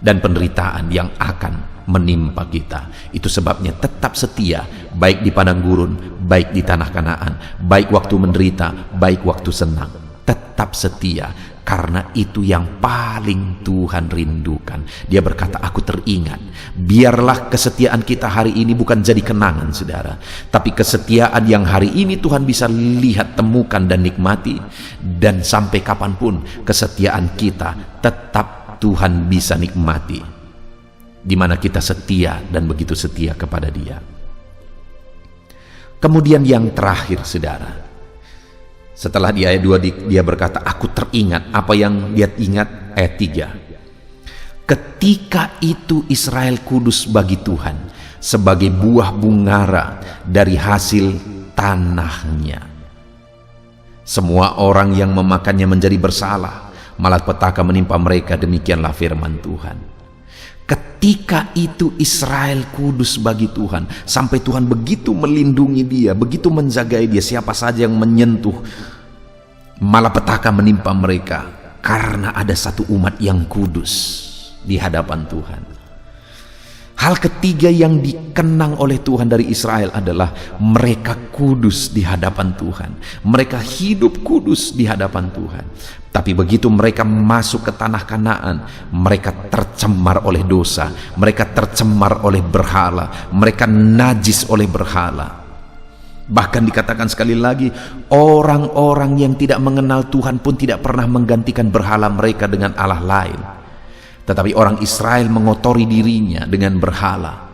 dan penderitaan yang akan menimpa kita. Itu sebabnya tetap setia, baik di padang gurun, baik di tanah Kanaan, baik waktu menderita, baik waktu senang. Tetap setia, karena itu yang paling Tuhan rindukan. Dia berkata, aku teringat. Biarlah kesetiaan kita hari ini bukan jadi kenangan saudara, tapi kesetiaan yang hari ini Tuhan bisa lihat, temukan dan nikmati. Dan sampai kapanpun kesetiaan kita tetap Tuhan bisa nikmati, di mana kita setia dan begitu setia kepada Dia. Kemudian yang terakhir saudara, setelah di ayat 2 dia berkata, aku teringat. Apa yang dia ingat? Ayat 3. Ketika itu Israel kudus bagi Tuhan, sebagai buah bungara dari hasil tanahnya. Semua orang yang memakannya menjadi bersalah, malapetaka menimpa mereka. Demikianlah firman Tuhan. Ketika itu Israel kudus bagi Tuhan, sampai Tuhan begitu melindungi dia, begitu menjagai dia. Siapa saja yang menyentuh, malapetaka menimpa mereka, karena ada satu umat yang kudus di hadapan Tuhan. Hal ketiga yang dikenang oleh Tuhan dari Israel adalah mereka kudus di hadapan Tuhan. Mereka hidup kudus di hadapan Tuhan. Tapi begitu mereka masuk ke tanah Kanaan, mereka tercemar oleh dosa, mereka tercemar oleh berhala, mereka najis oleh berhala. Bahkan dikatakan sekali lagi, orang-orang yang tidak mengenal Tuhan pun tidak pernah menggantikan berhala mereka dengan Allah lain. Tetapi orang Israel mengotori dirinya dengan berhala.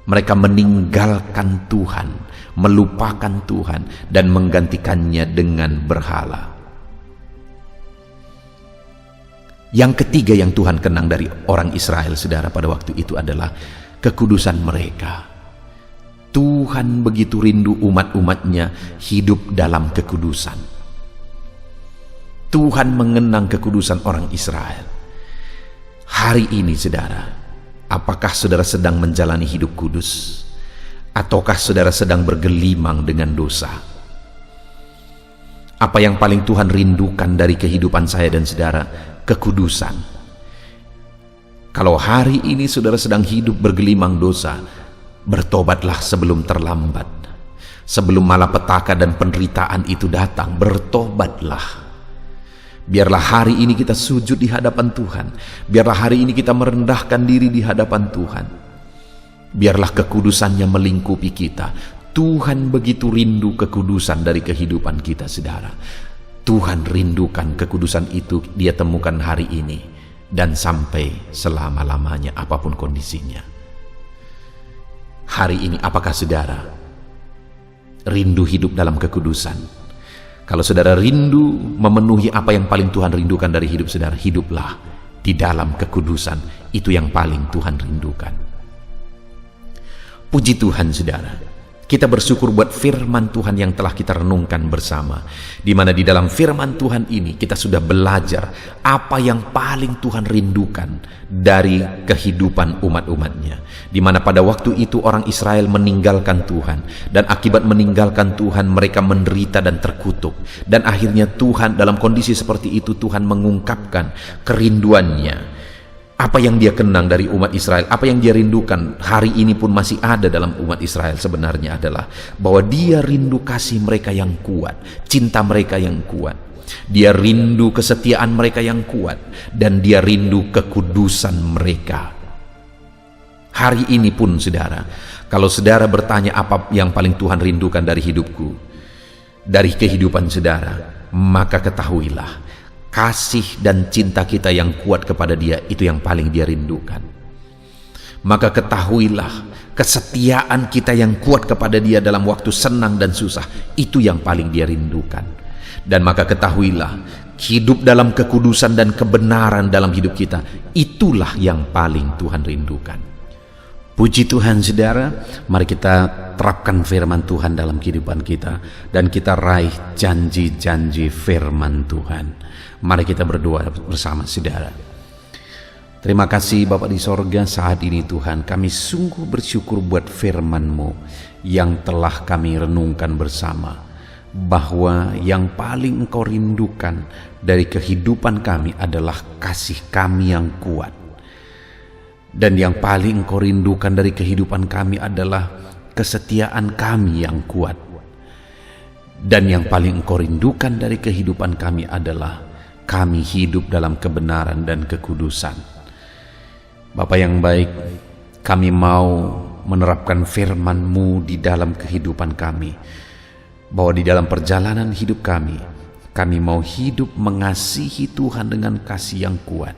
Mereka meninggalkan Tuhan, melupakan Tuhan, dan menggantikannya dengan berhala. Yang ketiga yang Tuhan kenang dari orang Israel saudara pada waktu itu adalah kekudusan mereka. Tuhan begitu rindu umat-umatnya hidup dalam kekudusan. Tuhan mengenang kekudusan orang Israel. Hari ini saudara, apakah saudara sedang menjalani hidup kudus? Ataukah saudara sedang bergelimang dengan dosa? Apa yang paling Tuhan rindukan dari kehidupan saya dan saudara? Kekudusan. Kalau hari ini saudara sedang hidup bergelimang dosa, bertobatlah sebelum terlambat. Sebelum malapetaka dan penderitaan itu datang, bertobatlah. Biarlah hari ini kita sujud di hadapan Tuhan. Biarlah hari ini kita merendahkan diri di hadapan Tuhan. Biarlah kekudusannya melingkupi kita. Tuhan begitu rindu kekudusan dari kehidupan kita saudara. Tuhan rindukan kekudusan itu, dia temukan hari ini dan sampai selama-lamanya apapun kondisinya. Hari ini apakah saudara rindu hidup dalam kekudusan? Kalau saudara rindu memenuhi apa yang paling Tuhan rindukan dari hidup saudara, hiduplah di dalam kekudusan. Itu yang paling Tuhan rindukan. Puji Tuhan saudara. Kita bersyukur buat firman Tuhan yang telah kita renungkan bersama, di mana di dalam firman Tuhan ini kita sudah belajar apa yang paling Tuhan rindukan dari kehidupan umat-umatnya, di mana pada waktu itu orang Israel meninggalkan Tuhan, dan akibat meninggalkan Tuhan mereka menderita dan terkutuk, dan akhirnya Tuhan dalam kondisi seperti itu Tuhan mengungkapkan kerinduannya. Apa yang dia kenang dari umat Israel, apa yang dia rindukan hari ini pun masih ada dalam umat Israel sebenarnya adalah bahwa dia rindu kasih mereka yang kuat, cinta mereka yang kuat. Dia rindu kesetiaan mereka yang kuat, dan dia rindu kekudusan mereka. Hari ini pun saudara, kalau saudara bertanya apa yang paling Tuhan rindukan dari hidupku, dari kehidupan saudara, maka ketahuilah kasih dan cinta kita yang kuat kepada dia, itu yang paling dia rindukan. Maka ketahuilah kesetiaan kita yang kuat kepada Dia dalam waktu senang dan susah, itu yang paling Dia rindukan. Dan maka ketahuilah, hidup dalam kekudusan dan kebenaran dalam hidup kita, itulah yang paling Tuhan rindukan. Puji Tuhan saudara, mari kita terapkan firman Tuhan dalam kehidupan kita, dan kita raih janji-janji firman Tuhan. Mari kita berdoa bersama saudara. Terima kasih Bapa di sorga, saat ini Tuhan kami sungguh bersyukur buat firman-Mu yang telah kami renungkan bersama, bahwa yang paling Engkau rindukan dari kehidupan kami adalah kasih kami yang kuat. Dan yang paling Engkau rindukan dari kehidupan kami adalah kesetiaan kami yang kuat. Dan yang paling Engkau rindukan dari kehidupan kami adalah kami hidup dalam kebenaran dan kekudusan. Bapa yang baik, kami mau menerapkan firman-Mu di dalam kehidupan kami, bahwa di dalam perjalanan hidup kami mau hidup mengasihi Tuhan dengan kasih yang kuat.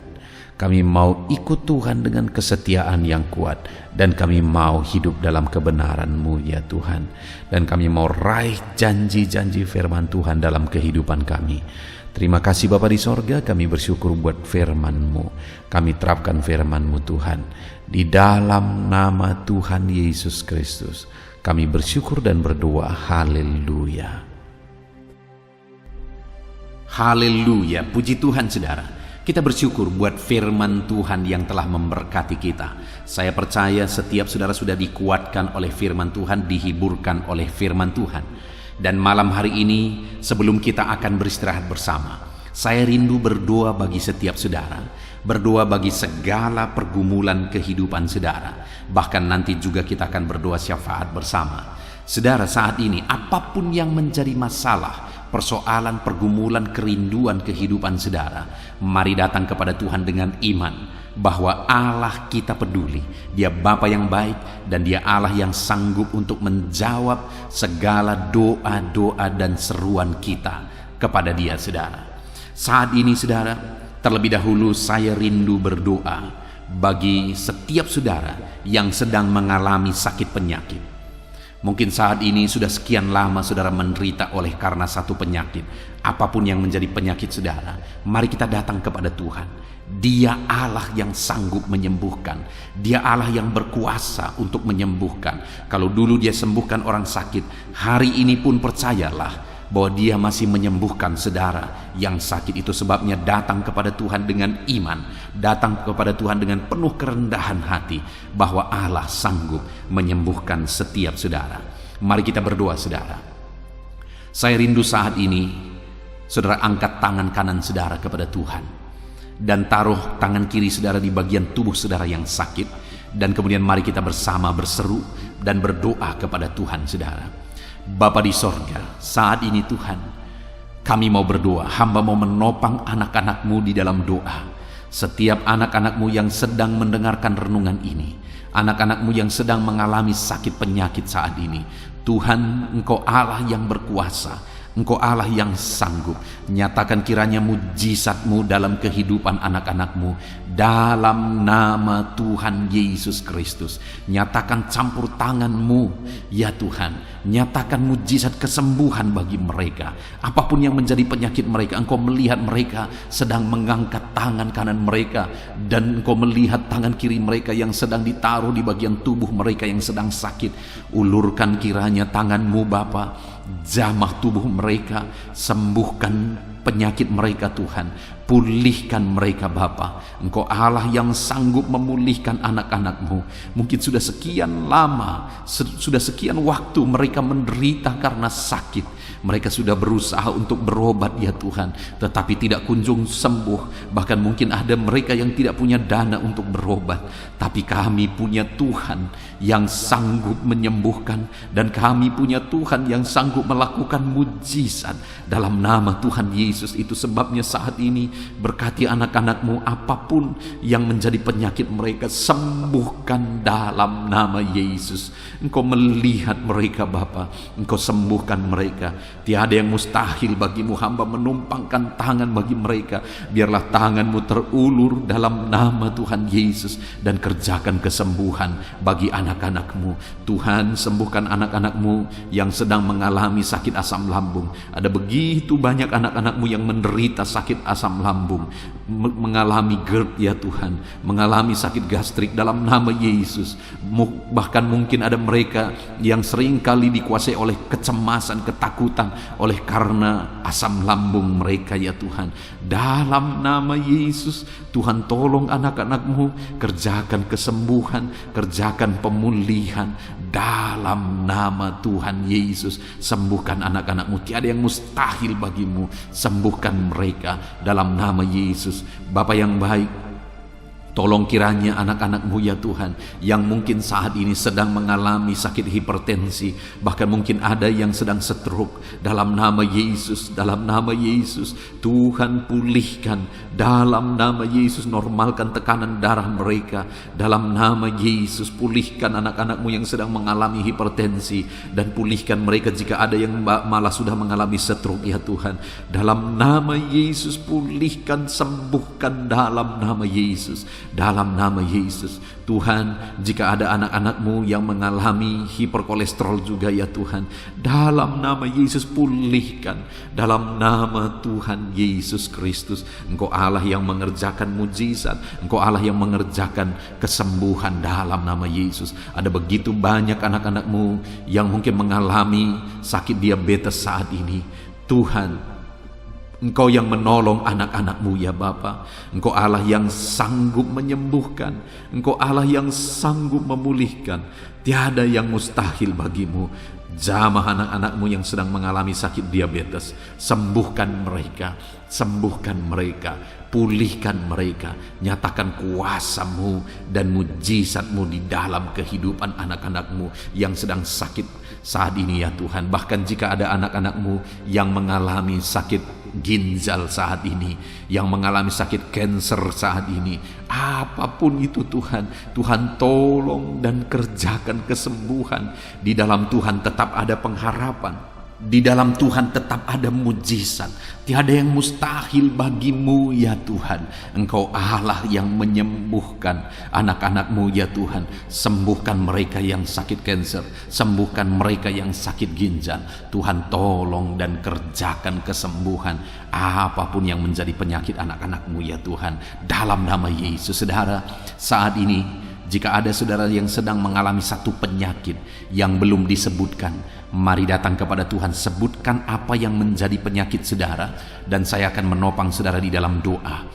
Kami mau ikut Tuhan dengan kesetiaan yang kuat, dan kami mau hidup dalam kebenaran-Mu ya Tuhan. Dan kami mau raih janji-janji firman Tuhan dalam kehidupan kami. Terima kasih Bapa di sorga, kami bersyukur buat firman-Mu. Kami terapkan firman-Mu Tuhan. Di dalam nama Tuhan Yesus Kristus, kami bersyukur dan berdoa. Haleluya. Haleluya, puji Tuhan saudara. Kita bersyukur buat firman Tuhan yang telah memberkati kita. Saya percaya setiap saudara sudah dikuatkan oleh firman Tuhan, dihiburkan oleh firman Tuhan. Dan malam hari ini, sebelum kita akan beristirahat bersama, saya rindu berdoa bagi setiap saudara, berdoa bagi segala pergumulan kehidupan saudara. Bahkan nanti juga kita akan berdoa syafaat bersama. Saudara, saat ini apapun yang menjadi masalah, persoalan, pergumulan, kerinduan kehidupan saudara, mari datang kepada Tuhan dengan iman bahwa Allah kita peduli. Dia Bapa yang baik, dan Dia Allah yang sanggup untuk menjawab segala doa-doa dan seruan kita kepada Dia saudara. Saat ini saudara, terlebih dahulu saya rindu berdoa bagi setiap saudara yang sedang mengalami sakit penyakit. Mungkin saat ini sudah sekian lama saudara menderita oleh karena satu penyakit. Apapun yang menjadi penyakit saudara, mari kita datang kepada Tuhan. Dia Allah yang sanggup menyembuhkan. Dia Allah yang berkuasa untuk menyembuhkan. Kalau dulu Dia sembuhkan orang sakit, hari ini pun percayalah bahwa Dia masih menyembuhkan saudara yang sakit. Itu sebabnya datang kepada Tuhan dengan iman, datang kepada Tuhan dengan penuh kerendahan hati, bahwa Allah sanggup menyembuhkan setiap saudara. Mari kita berdoa saudara. Saya rindu saat ini saudara angkat tangan kanan saudara kepada Tuhan, dan taruh tangan kiri saudara di bagian tubuh saudara yang sakit, dan kemudian mari kita bersama berseru dan berdoa kepada Tuhan saudara. Bapa di sorga, saat ini Tuhan, kami mau berdoa, hamba mau menopang anak-anak-Mu di dalam doa. Setiap anak-anak-Mu yang sedang mendengarkan renungan ini, anak-anak-Mu yang sedang mengalami sakit penyakit saat ini, Tuhan, Engkau Allah yang berkuasa, Engkau Allah yang sanggup. Nyatakan kiranya mujizat-Mu dalam kehidupan anak-anak-Mu, dalam nama Tuhan Yesus Kristus. Nyatakan campur tangan-Mu ya Tuhan. Nyatakan mujizat kesembuhan bagi mereka. Apapun yang menjadi penyakit mereka, Engkau melihat mereka sedang mengangkat tangan kanan mereka, dan Engkau melihat tangan kiri mereka yang sedang ditaruh di bagian tubuh mereka yang sedang sakit. Ulurkan kiranya tangan-Mu Bapa, jamah tubuh mereka, sembuhkan penyakit mereka Tuhan, pulihkan mereka Bapa. Engkau Allah yang sanggup memulihkan anak-anak-Mu. Mungkin sudah sekian lama, sudah sekian waktu mereka menderita karena sakit. Mereka sudah berusaha untuk berobat ya Tuhan, tetapi tidak kunjung sembuh. Bahkan mungkin ada mereka yang tidak punya dana untuk berobat. Tapi kami punya Tuhan yang sanggup menyembuhkan, dan kami punya Tuhan yang sanggup melakukan mujizat dalam nama Tuhan Yesus Yesus. Itu sebabnya saat ini berkati anak-anak-Mu, apapun yang menjadi penyakit mereka, sembuhkan dalam nama Yesus. Engkau melihat mereka Bapa, Engkau sembuhkan mereka. Tiada yang mustahil bagimu. Hamba menumpangkan tangan bagi mereka. Biarlah tangan-Mu terulur dalam nama Tuhan Yesus, dan kerjakan kesembuhan bagi anak-anak-Mu. Tuhan, sembuhkan anak-anak-Mu yang sedang mengalami sakit asam lambung. Ada begitu banyak anak-anak-Mu yang menderita sakit asam lambung, mengalami GERD ya Tuhan, mengalami sakit gastrik dalam nama Yesus. Bahkan mungkin ada mereka yang seringkali dikuasai oleh kecemasan, ketakutan oleh karena asam lambung mereka ya Tuhan. Dalam nama Yesus, Tuhan tolong anak-anak-Mu, kerjakan kesembuhan, kerjakan pemulihan dalam nama Tuhan Yesus. Sembuhkan anak-anak-Mu, tiada yang mustahil bagimu. Sembuhkan mereka dalam nama Yesus. Bapa yang baik, tolong kiranya anak-anak-Mu ya Tuhan, yang mungkin saat ini sedang mengalami sakit hipertensi, bahkan mungkin ada yang sedang stroke, dalam nama Yesus, dalam nama Yesus, Tuhan pulihkan dalam nama Yesus. Normalkan tekanan darah mereka dalam nama Yesus. Pulihkan anak-anak-Mu yang sedang mengalami hipertensi, dan pulihkan mereka jika ada yang malah sudah mengalami stroke ya Tuhan. Dalam nama Yesus, pulihkan, sembuhkan dalam nama Yesus. Dalam nama Yesus. Tuhan, jika ada anak-anak-Mu yang mengalami hiperkolesterol juga ya Tuhan, dalam nama Yesus pulihkan dalam nama Tuhan Yesus Kristus. Engkau Allah yang mengerjakan mujizat, Engkau Allah yang mengerjakan kesembuhan dalam nama Yesus. Ada begitu banyak anak-anak-Mu yang mungkin mengalami sakit diabetes saat ini. Tuhan, Engkau yang menolong anak-anak-Mu ya Bapa. Engkau Allah yang sanggup menyembuhkan, Engkau Allah yang sanggup memulihkan. Tiada yang mustahil bagimu. Jamah anak-anak-Mu yang sedang mengalami sakit diabetes, sembuhkan mereka, sembuhkan mereka, pulihkan mereka. Nyatakan kuasa-Mu dan mujizat-Mu di dalam kehidupan anak-anak-Mu yang sedang sakit saat ini ya Tuhan. Bahkan jika ada anak-anak-Mu yang mengalami sakit ginjal saat ini, yang mengalami sakit kanker saat ini, apapun itu Tuhan, Tuhan tolong dan kerjakan kesembuhan. Di dalam Tuhan tetap ada pengharapan, di dalam Tuhan tetap ada mujizat. Tiada yang mustahil bagimu ya Tuhan. Engkau Allah yang menyembuhkan anak-anak-Mu ya Tuhan. Sembuhkan mereka yang sakit kanker, sembuhkan mereka yang sakit ginjal. Tuhan tolong dan kerjakan kesembuhan apapun yang menjadi penyakit anak-anak-Mu ya Tuhan, dalam nama Yesus. Saudara, saat ini jika ada saudara yang sedang mengalami satu penyakit yang belum disebutkan, mari datang kepada Tuhan, sebutkan apa yang menjadi penyakit saudara, dan saya akan menopang saudara di dalam doa.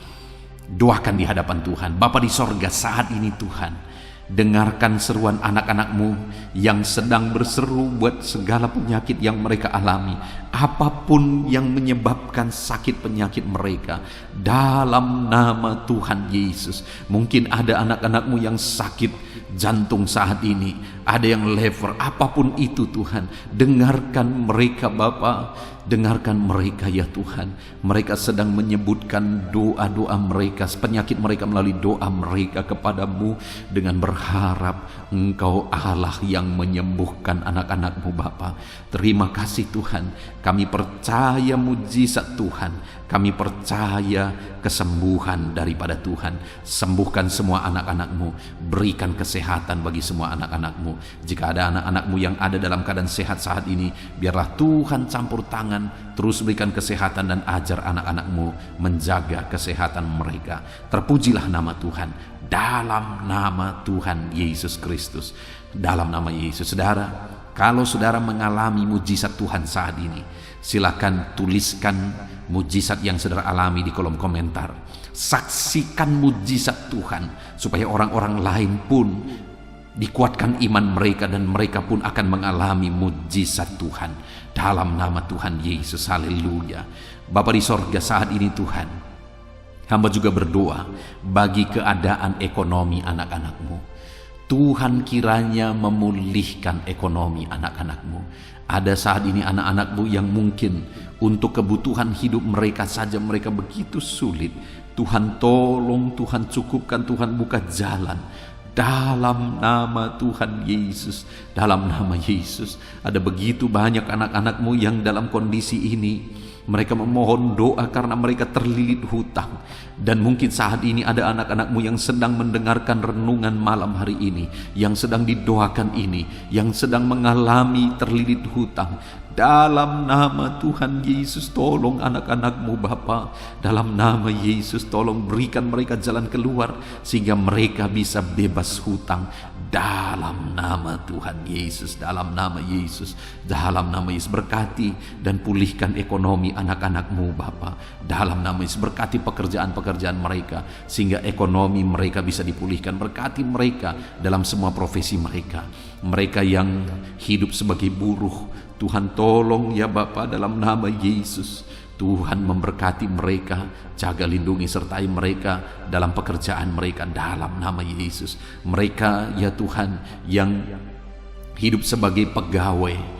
Doakan di hadapan Tuhan. Bapa di sorga, saat ini Tuhan, dengarkan seruan anak-anak-Mu yang sedang berseru buat segala penyakit yang mereka alami. Apapun yang menyebabkan sakit penyakit mereka, dalam nama Tuhan Yesus. Mungkin ada anak-anak-Mu yang sakit jantung saat ini, ada yang liver, apapun itu Tuhan, dengarkan mereka Bapa, dengarkan mereka ya Tuhan. Mereka sedang menyebutkan doa-doa mereka, penyakit mereka melalui doa mereka kepadamu, dengan berharap Engkau Allah yang menyembuhkan anak-anak-Mu Bapa. Terima kasih Tuhan, kami percaya mujizat Tuhan, kami percaya kesembuhan daripada Tuhan. Sembuhkan semua anak-anak-Mu, berikan kesehatan bagi semua anak-anak-Mu. Jika ada anak-anak-Mu yang ada dalam keadaan sehat saat ini, biarlah Tuhan campur tangan, terus berikan kesehatan dan ajar anak-anak-Mu menjaga kesehatan mereka. Terpujilah nama Tuhan, dalam nama Tuhan Yesus Kristus, dalam nama Yesus. Saudara, kalau saudara mengalami mujizat Tuhan saat ini, silakan tuliskan mujizat yang saudara alami di kolom komentar. Saksikan mujizat Tuhan, supaya orang-orang lain pun dikuatkan iman mereka, dan mereka pun akan mengalami mujizat Tuhan dalam nama Tuhan Yesus. Haleluya. Bapa di sorga, saat ini Tuhan, hamba juga berdoa bagi keadaan ekonomi anak-anak-Mu. Tuhan kiranya memulihkan ekonomi anak-anak-Mu. Ada saat ini anak-anak-Mu yang mungkin Untuk kebutuhan hidup mereka saja mereka begitu sulit. Tuhan tolong, Tuhan cukupkan, Tuhan buka jalan. Dalam nama Tuhan Yesus, dalam nama Yesus. Ada begitu banyak anak-anak-Mu yang dalam kondisi ini. Mereka memohon doa karena mereka terlilit hutang. Dan mungkin saat ini ada anak-anak-Mu yang sedang mendengarkan renungan malam hari ini, yang sedang didoakan ini, yang sedang mengalami terlilit hutang. Dalam nama Tuhan Yesus, tolong anak-anak-Mu Bapa. Dalam nama Yesus, tolong berikan mereka jalan keluar sehingga mereka bisa bebas hutang. Dalam nama Tuhan Yesus, dalam nama Yesus, dalam nama Yesus, berkati dan pulihkan ekonomi anak-anak-Mu Bapa. Dalam nama Yesus, berkati pekerjaan-pekerjaan mereka sehingga ekonomi mereka bisa dipulihkan. Berkati mereka dalam semua profesi mereka. Mereka yang hidup sebagai buruh, Tuhan tolong ya Bapa, dalam nama Yesus. Tuhan memberkati mereka, jaga lindungi sertai mereka dalam pekerjaan mereka dalam nama Yesus. Mereka ya Tuhan yang hidup sebagai pegawai,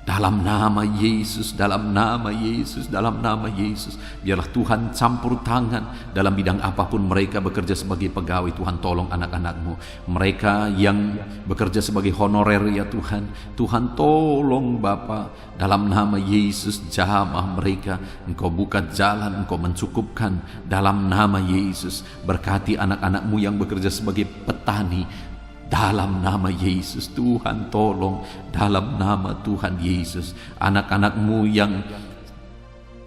dalam nama Yesus, dalam nama Yesus, dalam nama Yesus. Biarlah Tuhan campur tangan dalam bidang apapun mereka bekerja sebagai pegawai. Tuhan tolong anak-anak-Mu. Mereka yang bekerja sebagai honorer ya Tuhan, Tuhan tolong Bapa. Dalam nama Yesus, jamah mereka. Engkau buka jalan, Engkau mencukupkan. Dalam nama Yesus, berkati anak-anak-Mu yang bekerja sebagai petani. Dalam nama Yesus, Tuhan tolong. Dalam nama Tuhan Yesus, anak-anak-Mu yang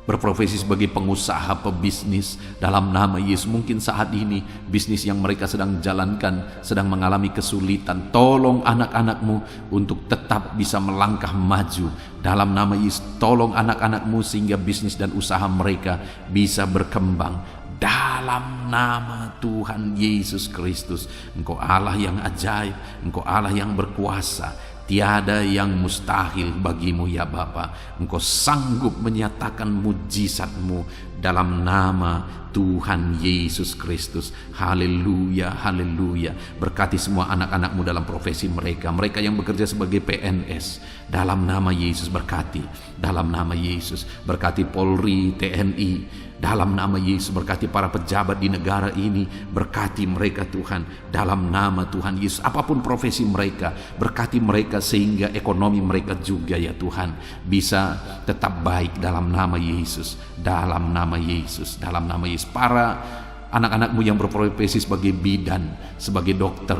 berprofesi sebagai pengusaha, pebisnis, dalam nama Yesus, mungkin saat ini bisnis yang mereka sedang jalankan sedang mengalami kesulitan. Tolong anak-anak-Mu untuk tetap bisa melangkah maju. Dalam nama Yesus, tolong anak-anak-Mu sehingga bisnis dan usaha mereka bisa berkembang. Dalam nama Tuhan Yesus Kristus, Engkau Allah yang ajaib, Engkau Allah yang berkuasa. Tiada yang mustahil bagimu ya Bapa. Engkau sanggup menyatakan mujizat-Mu dalam nama Tuhan Yesus Kristus. Haleluya, haleluya. Berkati semua anak-anak-Mu dalam profesi mereka. Mereka yang bekerja sebagai PNS, dalam nama Yesus berkati. Dalam nama Yesus berkati Polri, TNI. Dalam nama Yesus berkati para pejabat di negara ini. Berkati mereka Tuhan. Dalam nama Tuhan Yesus, apapun profesi mereka, berkati mereka sehingga ekonomi mereka juga ya Tuhan bisa tetap baik dalam nama Yesus. Dalam nama Yesus, dalam nama Yesus. Para anak-anak-Mu yang berprofesi sebagai bidan, sebagai dokter,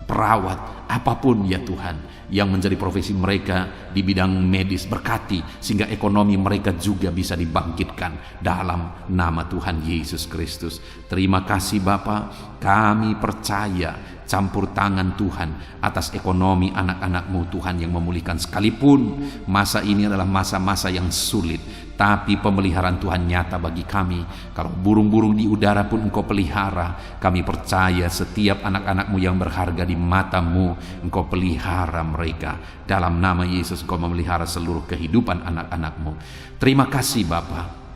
perawat, apapun ya Tuhan yang menjadi profesi mereka di bidang medis, berkati sehingga ekonomi mereka juga bisa dibangkitkan dalam nama Tuhan Yesus Kristus. Terima kasih Bapa, kami percaya campur tangan Tuhan atas ekonomi anak-anak-Mu Tuhan yang memulihkan. Sekalipun masa ini adalah masa-masa yang sulit, tapi pemeliharaan Tuhan nyata bagi kami. Kalau burung-burung di udara pun Engkau pelihara, kami percaya setiap anak-anak-Mu yang berharga di mata-Mu, Engkau pelihara mereka. Dalam nama Yesus, Engkau memelihara seluruh kehidupan anak-anak-Mu. Terima kasih Bapa.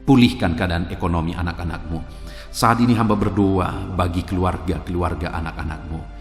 Pulihkan keadaan ekonomi anak-anak-Mu. Saat ini hamba berdoa bagi keluarga-keluarga anak-anak-Mu.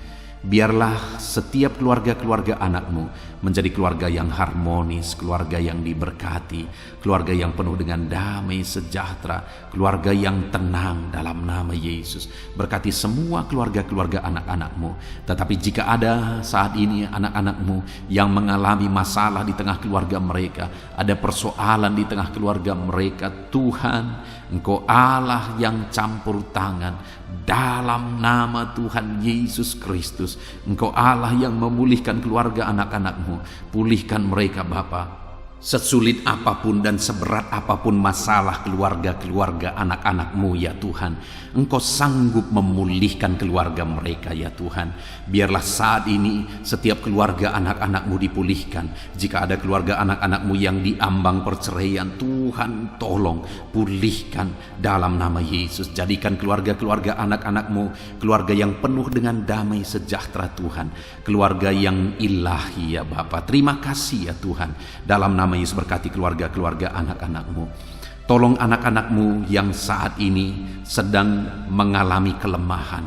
Biarlah setiap keluarga-keluarga anak-Mu menjadi keluarga yang harmonis, keluarga yang diberkati, keluarga yang penuh dengan damai sejahtera, keluarga yang tenang dalam nama Yesus. Berkati semua keluarga-keluarga anak-anak-Mu. Tetapi jika ada saat ini anak-anak-Mu yang mengalami masalah di tengah keluarga mereka, ada persoalan di tengah keluarga mereka, Tuhan, Engkau Allah yang campur tangan. Dalam nama Tuhan Yesus Kristus, Engkau Allah yang memulihkan keluarga anak-anak-Mu. Pulihkan mereka Bapa. Sesulit apapun dan seberat apapun masalah keluarga-keluarga anak-anak-Mu ya Tuhan, Engkau sanggup memulihkan keluarga mereka ya Tuhan. Biarlah saat ini setiap keluarga anak-anak-Mu dipulihkan. Jika ada keluarga anak-anak-Mu yang diambang perceraian, Tuhan tolong pulihkan dalam nama Yesus. Jadikan keluarga-keluarga anak-anak-Mu keluarga yang penuh dengan damai sejahtera Tuhan, keluarga yang ilahi ya Bapa. Terima kasih ya Tuhan. Dalam nama Yesus berkati keluarga-keluarga anak-anak-Mu. Tolong anak-anak-Mu yang saat ini sedang mengalami kelemahan.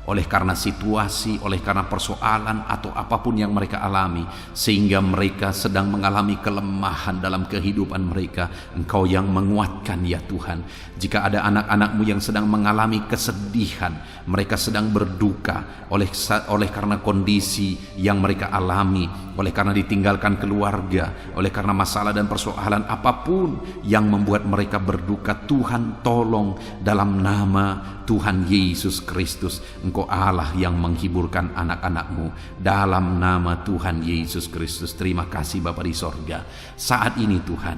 oleh karena situasi, oleh karena persoalan atau apapun yang mereka alami, sehingga mereka sedang mengalami kelemahan dalam kehidupan mereka. Engkau yang menguatkan ya Tuhan. Jika ada anak-anak-Mu yang sedang mengalami kesedihan, mereka sedang berduka oleh karena kondisi yang mereka alami, oleh karena ditinggalkan keluarga, oleh karena masalah dan persoalan apapun yang membuat mereka berduka, Tuhan tolong dalam nama Tuhan Yesus Kristus. Engkau Allah yang menghiburkan anak-anak-Mu dalam nama Tuhan Yesus Kristus. Terima kasih Bapa di sorga. Saat ini Tuhan,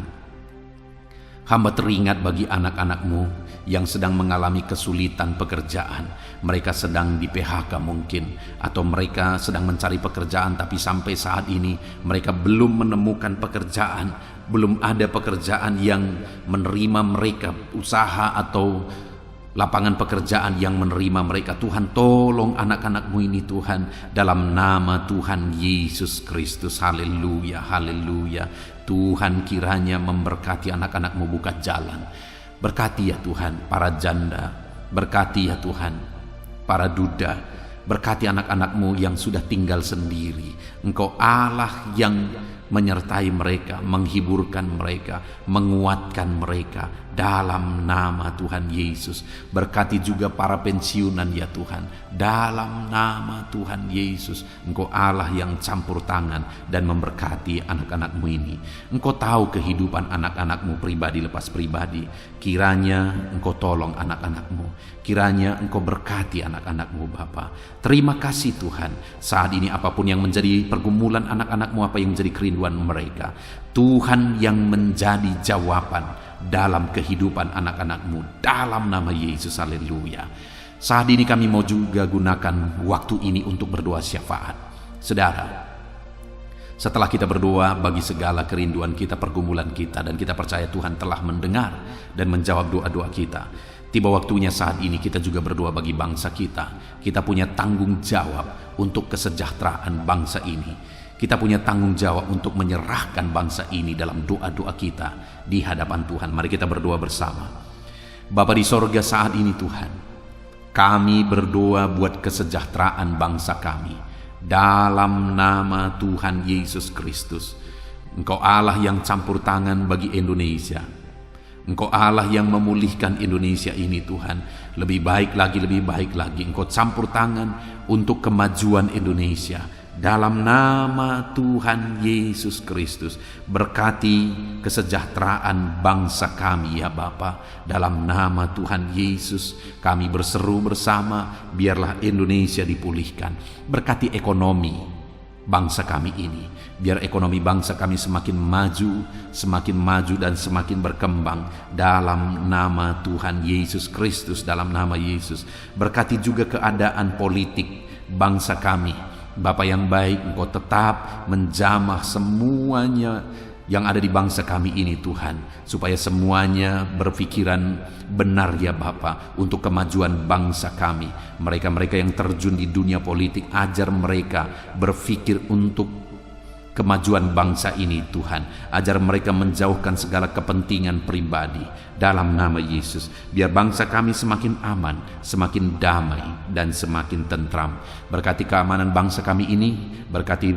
hamba teringat bagi anak-anak-Mu yang sedang mengalami kesulitan pekerjaan. Mereka sedang di PHK mungkin, atau mereka sedang mencari pekerjaan, tapi sampai saat ini mereka belum menemukan pekerjaan. Belum ada pekerjaan yang menerima mereka, usaha atau lapangan pekerjaan yang menerima mereka. Tuhan tolong anak-anak-Mu ini Tuhan, dalam nama Tuhan Yesus Kristus. Haleluya, haleluya. Tuhan kiranya memberkati anak-anak-Mu buka jalan. Berkati ya Tuhan para janda, berkati ya Tuhan para duda, berkati anak-anak-Mu yang sudah tinggal sendiri. Engkau Allah yang menyertai mereka, menghiburkan mereka, menguatkan mereka dalam nama Tuhan Yesus. Berkati juga para pensiunan ya Tuhan, dalam nama Tuhan Yesus. Engkau Allah yang campur tangan dan memberkati anak-anak-Mu ini. Engkau tahu kehidupan anak-anak-Mu pribadi lepas pribadi. Kiranya Engkau tolong anak-anak-Mu, kiranya Engkau berkati anak-anak-Mu Bapa. Terima kasih Tuhan. Saat ini apapun yang menjadi pergumulan anak-anak-Mu, apa yang menjadi kerinduan mereka, Tuhan yang menjadi jawaban dalam kehidupan anak-anak-Mu dalam nama Yesus. Haleluya. Saat ini kami mau juga gunakan waktu ini untuk berdoa syafaat. Saudara, setelah kita berdoa bagi segala kerinduan kita, pergumulan kita, dan kita percaya Tuhan telah mendengar dan menjawab doa-doa kita, tiba waktunya saat ini kita juga berdoa bagi bangsa kita. Kita punya tanggung jawab untuk kesejahteraan bangsa ini. Kita punya tanggung jawab untuk menyerahkan bangsa ini dalam doa-doa kita di hadapan Tuhan. Mari kita berdoa bersama. Bapa di sorga, saat ini Tuhan, kami berdoa buat kesejahteraan bangsa kami dalam nama Tuhan Yesus Kristus. Engkau Allah yang campur tangan bagi Indonesia. Engkau Allah yang memulihkan Indonesia ini Tuhan. Lebih baik lagi, lebih baik lagi. Engkau campur tangan untuk kemajuan Indonesia. Dalam nama Tuhan Yesus Kristus, berkati kesejahteraan bangsa kami ya Bapa. Dalam nama Tuhan Yesus, kami berseru bersama, biarlah Indonesia dipulihkan. Berkati ekonomi bangsa kami ini, biar ekonomi bangsa kami semakin maju dan semakin berkembang. Dalam nama Tuhan Yesus Kristus, dalam nama Yesus. Berkati juga keadaan politik bangsa kami. Bapa yang baik, Engkau tetap menjamah semuanya yang ada di bangsa kami ini Tuhan, supaya semuanya berpikiran benar ya Bapa, untuk kemajuan bangsa kami. Mereka-mereka yang terjun di dunia politik, ajar mereka berpikir untuk kemajuan bangsa ini Tuhan. Ajar mereka menjauhkan segala kepentingan pribadi dalam nama Yesus. Biar bangsa kami semakin aman, semakin damai, dan semakin tentram. Berkati keamanan bangsa kami ini, berkati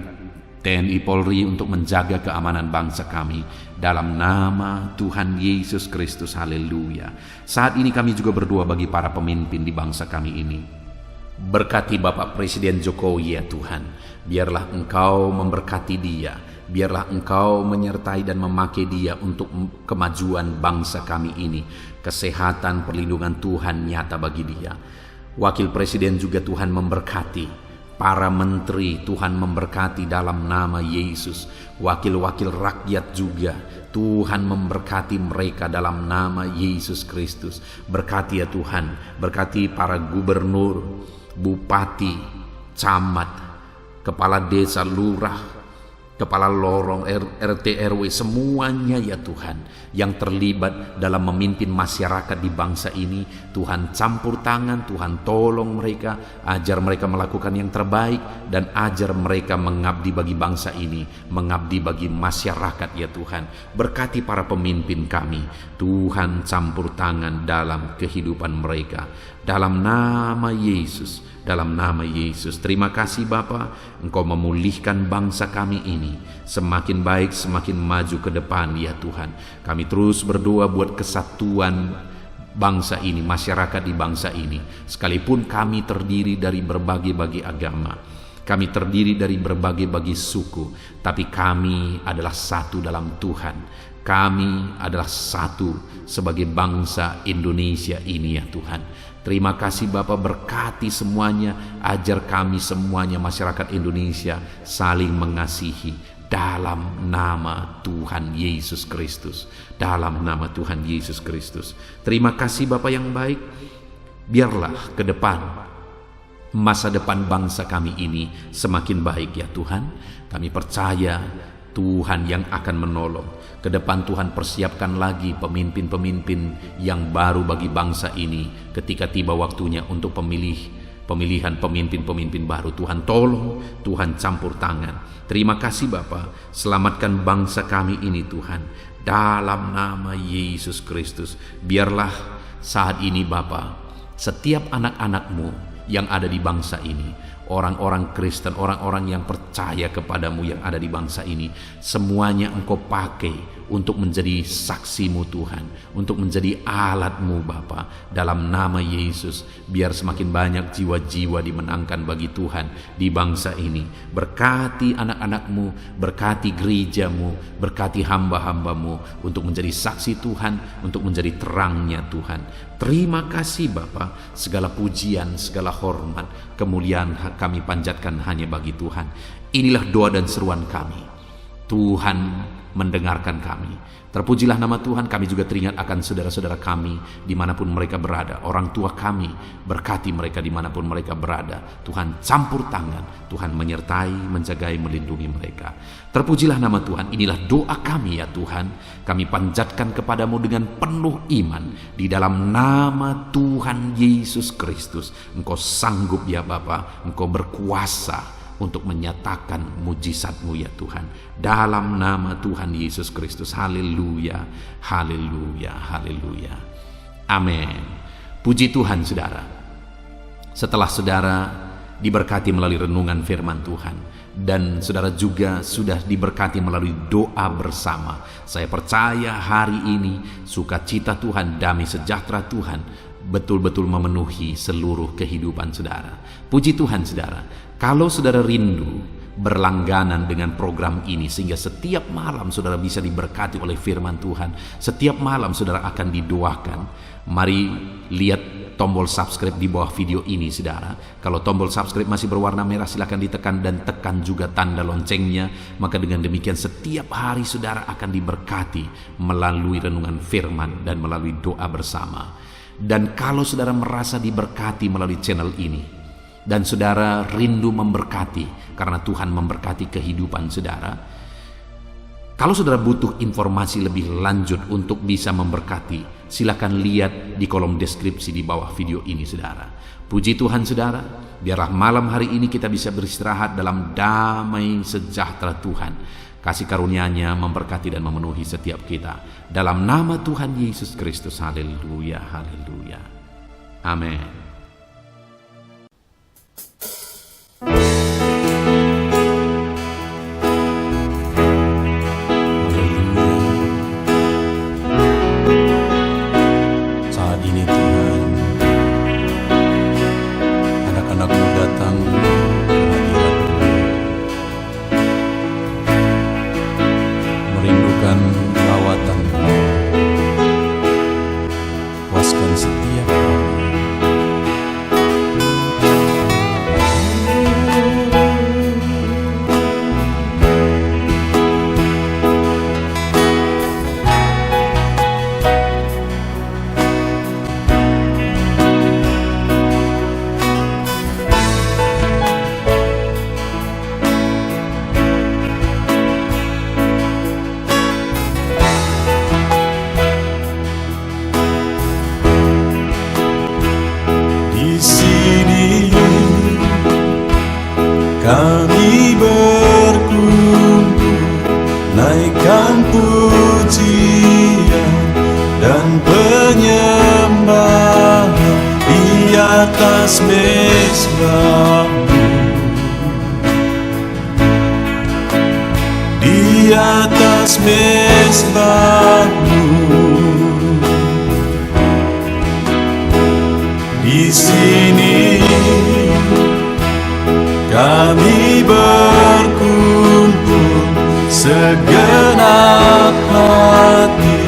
TNI Polri untuk menjaga keamanan bangsa kami dalam nama Tuhan Yesus Kristus. Haleluya. Saat ini kami juga berdoa bagi para pemimpin di bangsa kami ini. Berkati Bapak Presiden Jokowi ya Tuhan. Biarlah Engkau memberkati dia, biarlah Engkau menyertai dan memakai dia untuk kemajuan bangsa kami ini. Kesehatan, perlindungan Tuhan nyata bagi dia. Wakil Presiden juga Tuhan memberkati. Para menteri Tuhan memberkati dalam nama Yesus. Wakil-wakil rakyat juga Tuhan memberkati mereka dalam nama Yesus Kristus. Berkati ya Tuhan, berkati para gubernur, bupati, camat, kepala desa, lurah, kepala lorong, RT RW, semuanya ya Tuhan yang terlibat dalam memimpin masyarakat di bangsa ini. Tuhan campur tangan, Tuhan tolong mereka, ajar mereka melakukan yang terbaik, dan ajar mereka mengabdi bagi bangsa ini, mengabdi bagi masyarakat ya Tuhan. Berkati para pemimpin kami, Tuhan campur tangan dalam kehidupan mereka. dalam nama Yesus, dalam nama Yesus. Terima kasih Bapa, Engkau memulihkan bangsa kami ini semakin baik, semakin maju ke depan ya Tuhan. Kami terus berdoa buat kesatuan bangsa ini, masyarakat di bangsa ini. Sekalipun kami terdiri dari berbagai-bagai agama, kami terdiri dari berbagai-bagai suku, tapi kami adalah satu dalam Tuhan. Kami adalah satu sebagai bangsa Indonesia ini ya Tuhan. Terima kasih Bapa, berkati semuanya, ajar kami semuanya masyarakat Indonesia saling mengasihi dalam nama Tuhan Yesus Kristus. Dalam nama Tuhan Yesus Kristus. Terima kasih Bapa yang baik. Biarlah ke depan masa depan bangsa kami ini semakin baik ya Tuhan. Kami percaya Tuhan yang akan menolong. Ke depan Tuhan persiapkan lagi pemimpin-pemimpin yang baru bagi bangsa ini ketika tiba waktunya untuk pemilihan pemimpin-pemimpin baru. Tuhan tolong, Tuhan campur tangan. Terima kasih Bapa, selamatkan bangsa kami ini Tuhan. Dalam nama Yesus Kristus, biarlah saat ini Bapa, setiap anak-anak-Mu yang ada di bangsa ini, orang-orang Kristen, orang-orang yang percaya kepadamu yang ada di bangsa ini, semuanya Engkau pakai untuk menjadi saksi-Mu Tuhan, untuk menjadi alat-Mu Bapa. Dalam nama Yesus, biar semakin banyak jiwa-jiwa dimenangkan bagi Tuhan di bangsa ini. Berkati anak-anak-Mu, berkati gereja-Mu, berkati hamba-hamba-Mu untuk menjadi saksi Tuhan, untuk menjadi terangnya Tuhan. Terima kasih Bapa, segala pujian, segala hormat, kemuliaan kami panjatkan hanya bagi Tuhan. Inilah doa dan seruan kami. Tuhan mendengarkan kami. Terpujilah nama Tuhan. Kami juga teringat akan saudara-saudara kami dimanapun mereka berada, orang tua kami, berkati mereka dimanapun mereka berada. Tuhan campur tangan, Tuhan menyertai, menjagai, melindungi mereka. Terpujilah nama Tuhan. Inilah doa kami ya Tuhan. Kami panjatkan kepadamu dengan penuh iman di dalam nama Tuhan Yesus Kristus. Engkau sanggup ya Bapa, Engkau berkuasa untuk menyatakan mujizat-Mu ya Tuhan. Dalam nama Tuhan Yesus Kristus. Haleluya, haleluya, haleluya. Amin. Puji Tuhan saudara. Setelah saudara diberkati melalui renungan firman Tuhan, dan saudara juga sudah diberkati melalui doa bersama, saya percaya hari ini sukacita Tuhan, damai sejahtera Tuhan betul-betul memenuhi seluruh kehidupan saudara. Puji Tuhan saudara. Kalau saudara rindu berlangganan dengan program ini sehingga setiap malam saudara bisa diberkati oleh firman Tuhan, setiap malam saudara akan didoakan, mari lihat tombol subscribe di bawah video ini saudara. Kalau tombol subscribe masih berwarna merah, silakan ditekan dan tekan juga tanda loncengnya. Maka dengan demikian setiap hari saudara akan diberkati melalui renungan firman dan melalui doa bersama. Dan kalau saudara merasa diberkati melalui channel ini, dan saudara rindu memberkati karena Tuhan memberkati kehidupan saudara, kalau saudara butuh informasi lebih lanjut untuk bisa memberkati, silakan lihat di kolom deskripsi di bawah video ini saudara. Puji Tuhan saudara, biarlah malam hari ini kita bisa beristirahat dalam damai sejahtera Tuhan. Kasih karunia-Nya memberkati dan memenuhi setiap kita. Dalam nama Tuhan Yesus Kristus. Haleluya, haleluya. Amin. Kami berkumpul, naikkan pujian dan penyembahan. Dia atas mezbamu, di atas mezbamu. Di sini kami berkumpul, segenap hati,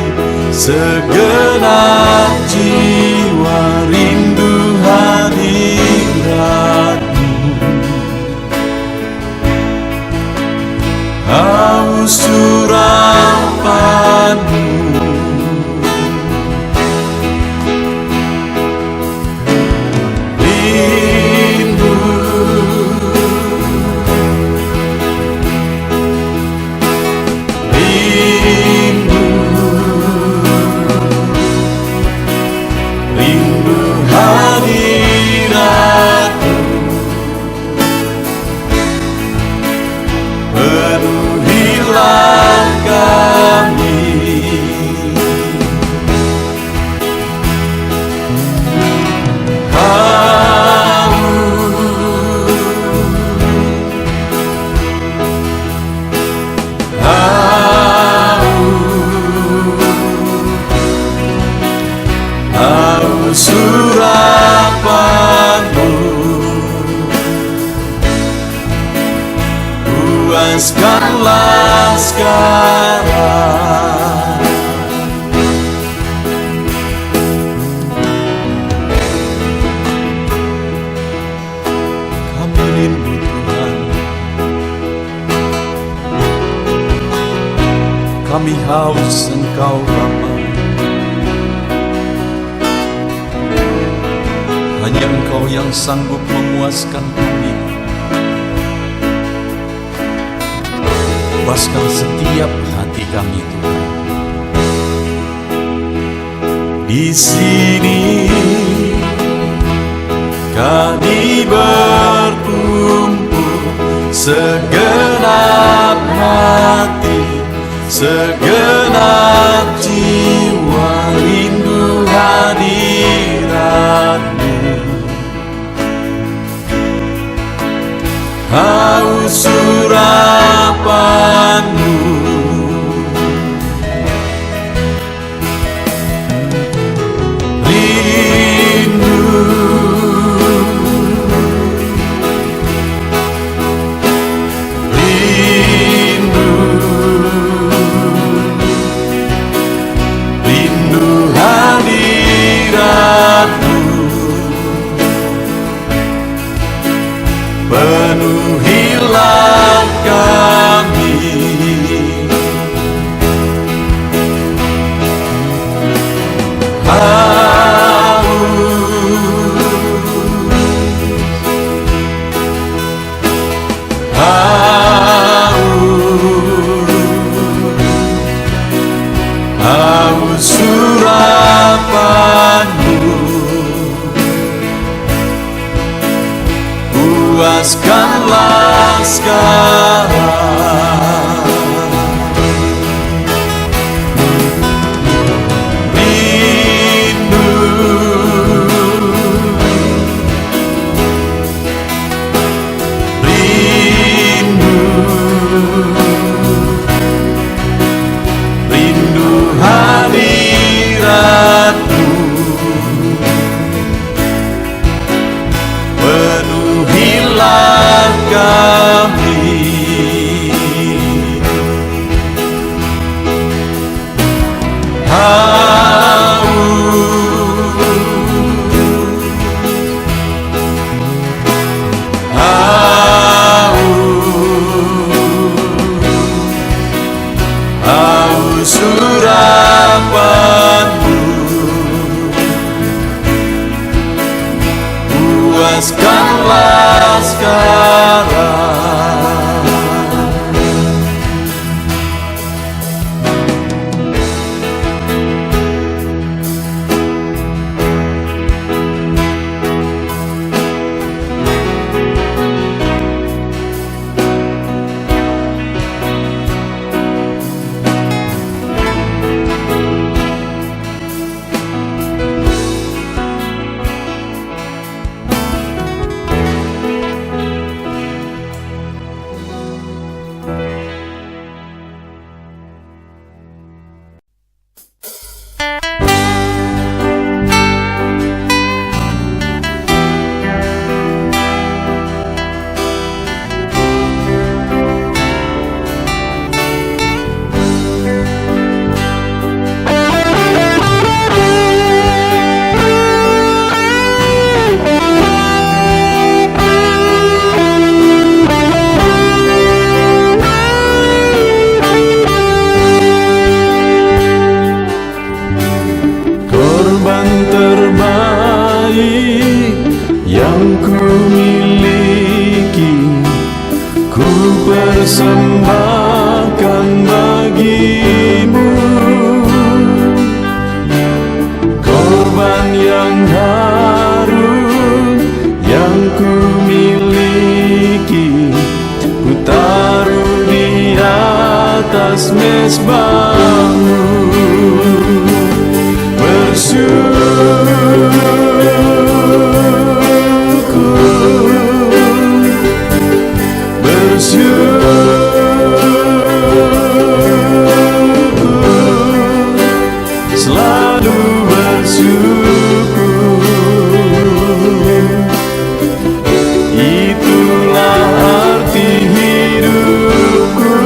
segenap jiwa, rindu hadirat-Mu. Haus urapan-Mu, penuhilah kami. Haus urapan-Mu, puaskanlah sekarang. Kami rindu Tuhan, kami haus Engkau Bapa. Hanya Engkau yang sanggup memuaskan kami. Puaskan setiap hati kami, Tuhan. Di sini kami berkumpul, segenap hati, segenap jiwa, rindu hadirat-Mu. Haus urapan-Mu, rindu, rindu, rindu hadirat-Mu. Penuhilah kami. Haus urapan-Mu, puaskanlah sekarang. Rindu, rindu, rindu hadirat-Mu. Penuhilah kami. korban terbaik yang ku miliki, ku persembahkan bagimu. Korban yang harum yang ku miliki, ku taruh di atas mezbahmu. Selalu bersyukur, itulah arti hidupku.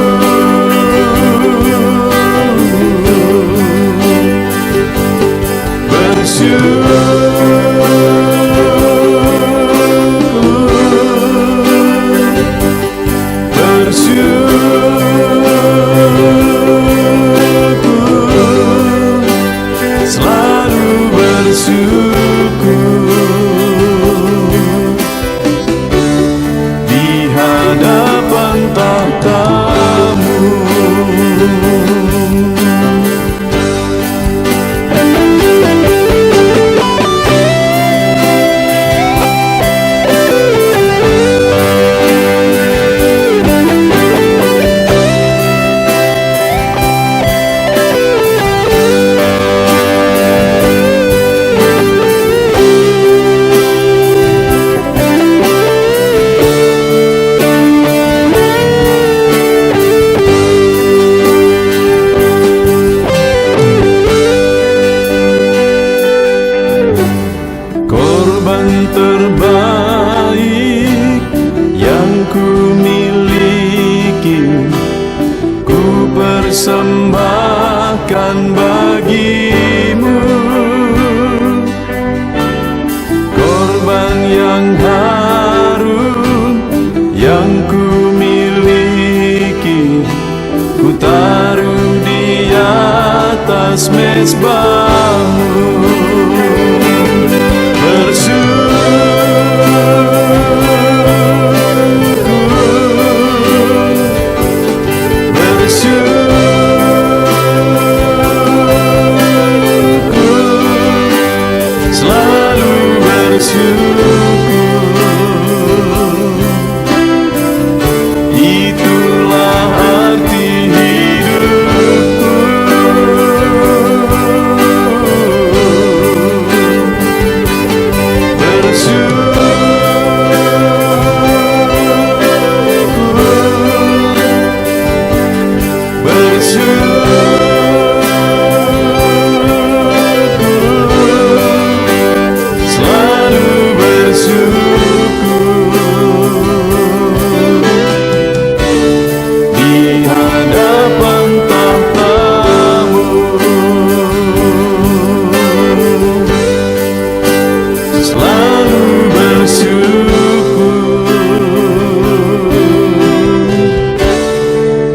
Selalu bersyukur di hadapan tahta-Mu. Korban terbaik yang ku miliki, ku persembahkan bagimu. Korban yang harum yang ku miliki, ku taruh di atas mezbahmu. Selalu bersyukur, itulah arti hidupku.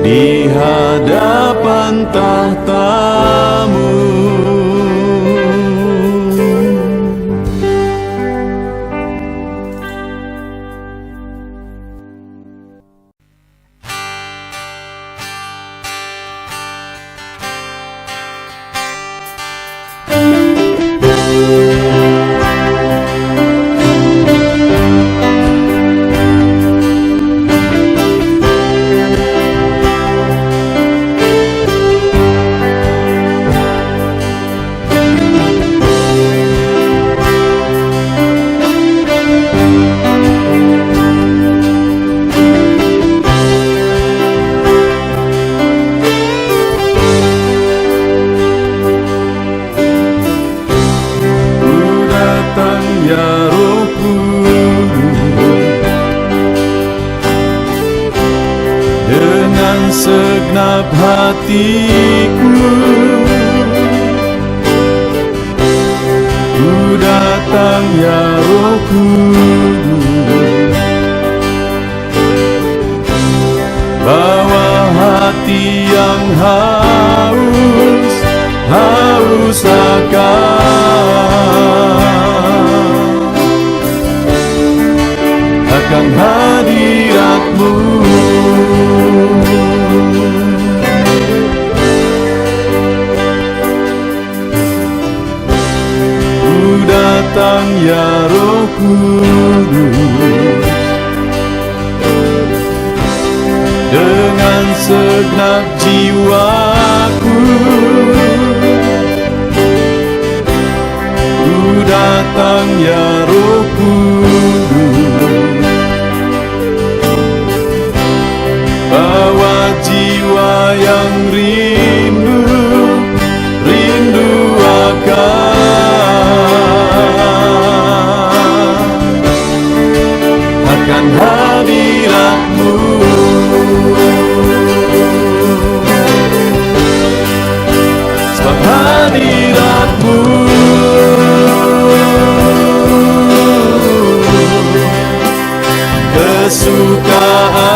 Di hadapan tahta-Mu. Segenap hatiku, ku datang ya Roh Kudus, bawa hati yang haus akan datang ya Roh Kudus, dengan segenap jiwaku. Ku datang ya Roh Kudus, bawa jiwa yang rindu akan hadirat-Mu. Sebab hadirat-Mu kesukaanku.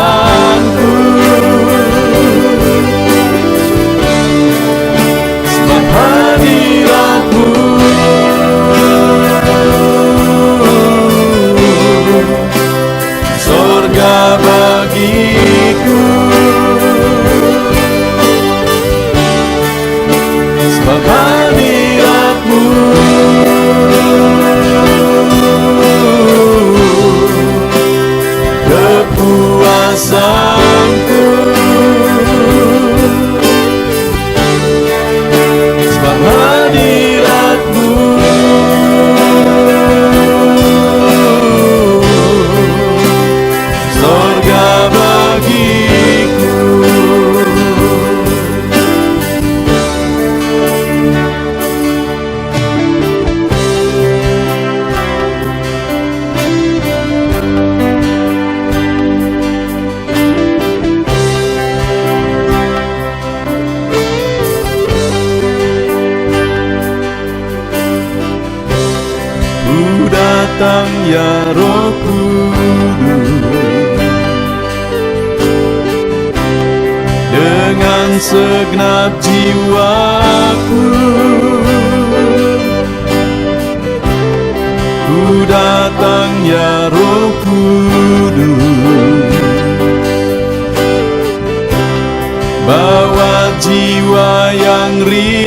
Sebab hadirat-Mu surga bagiku. Sebab hadirat-Mu kepuasanku. Sebab hadirat-Mu surga bagiku. Ku datang ya Roh Kudus, dengan segenap jiwaku. Ku datang ya Roh Kudus, bawa jiwa yang rindu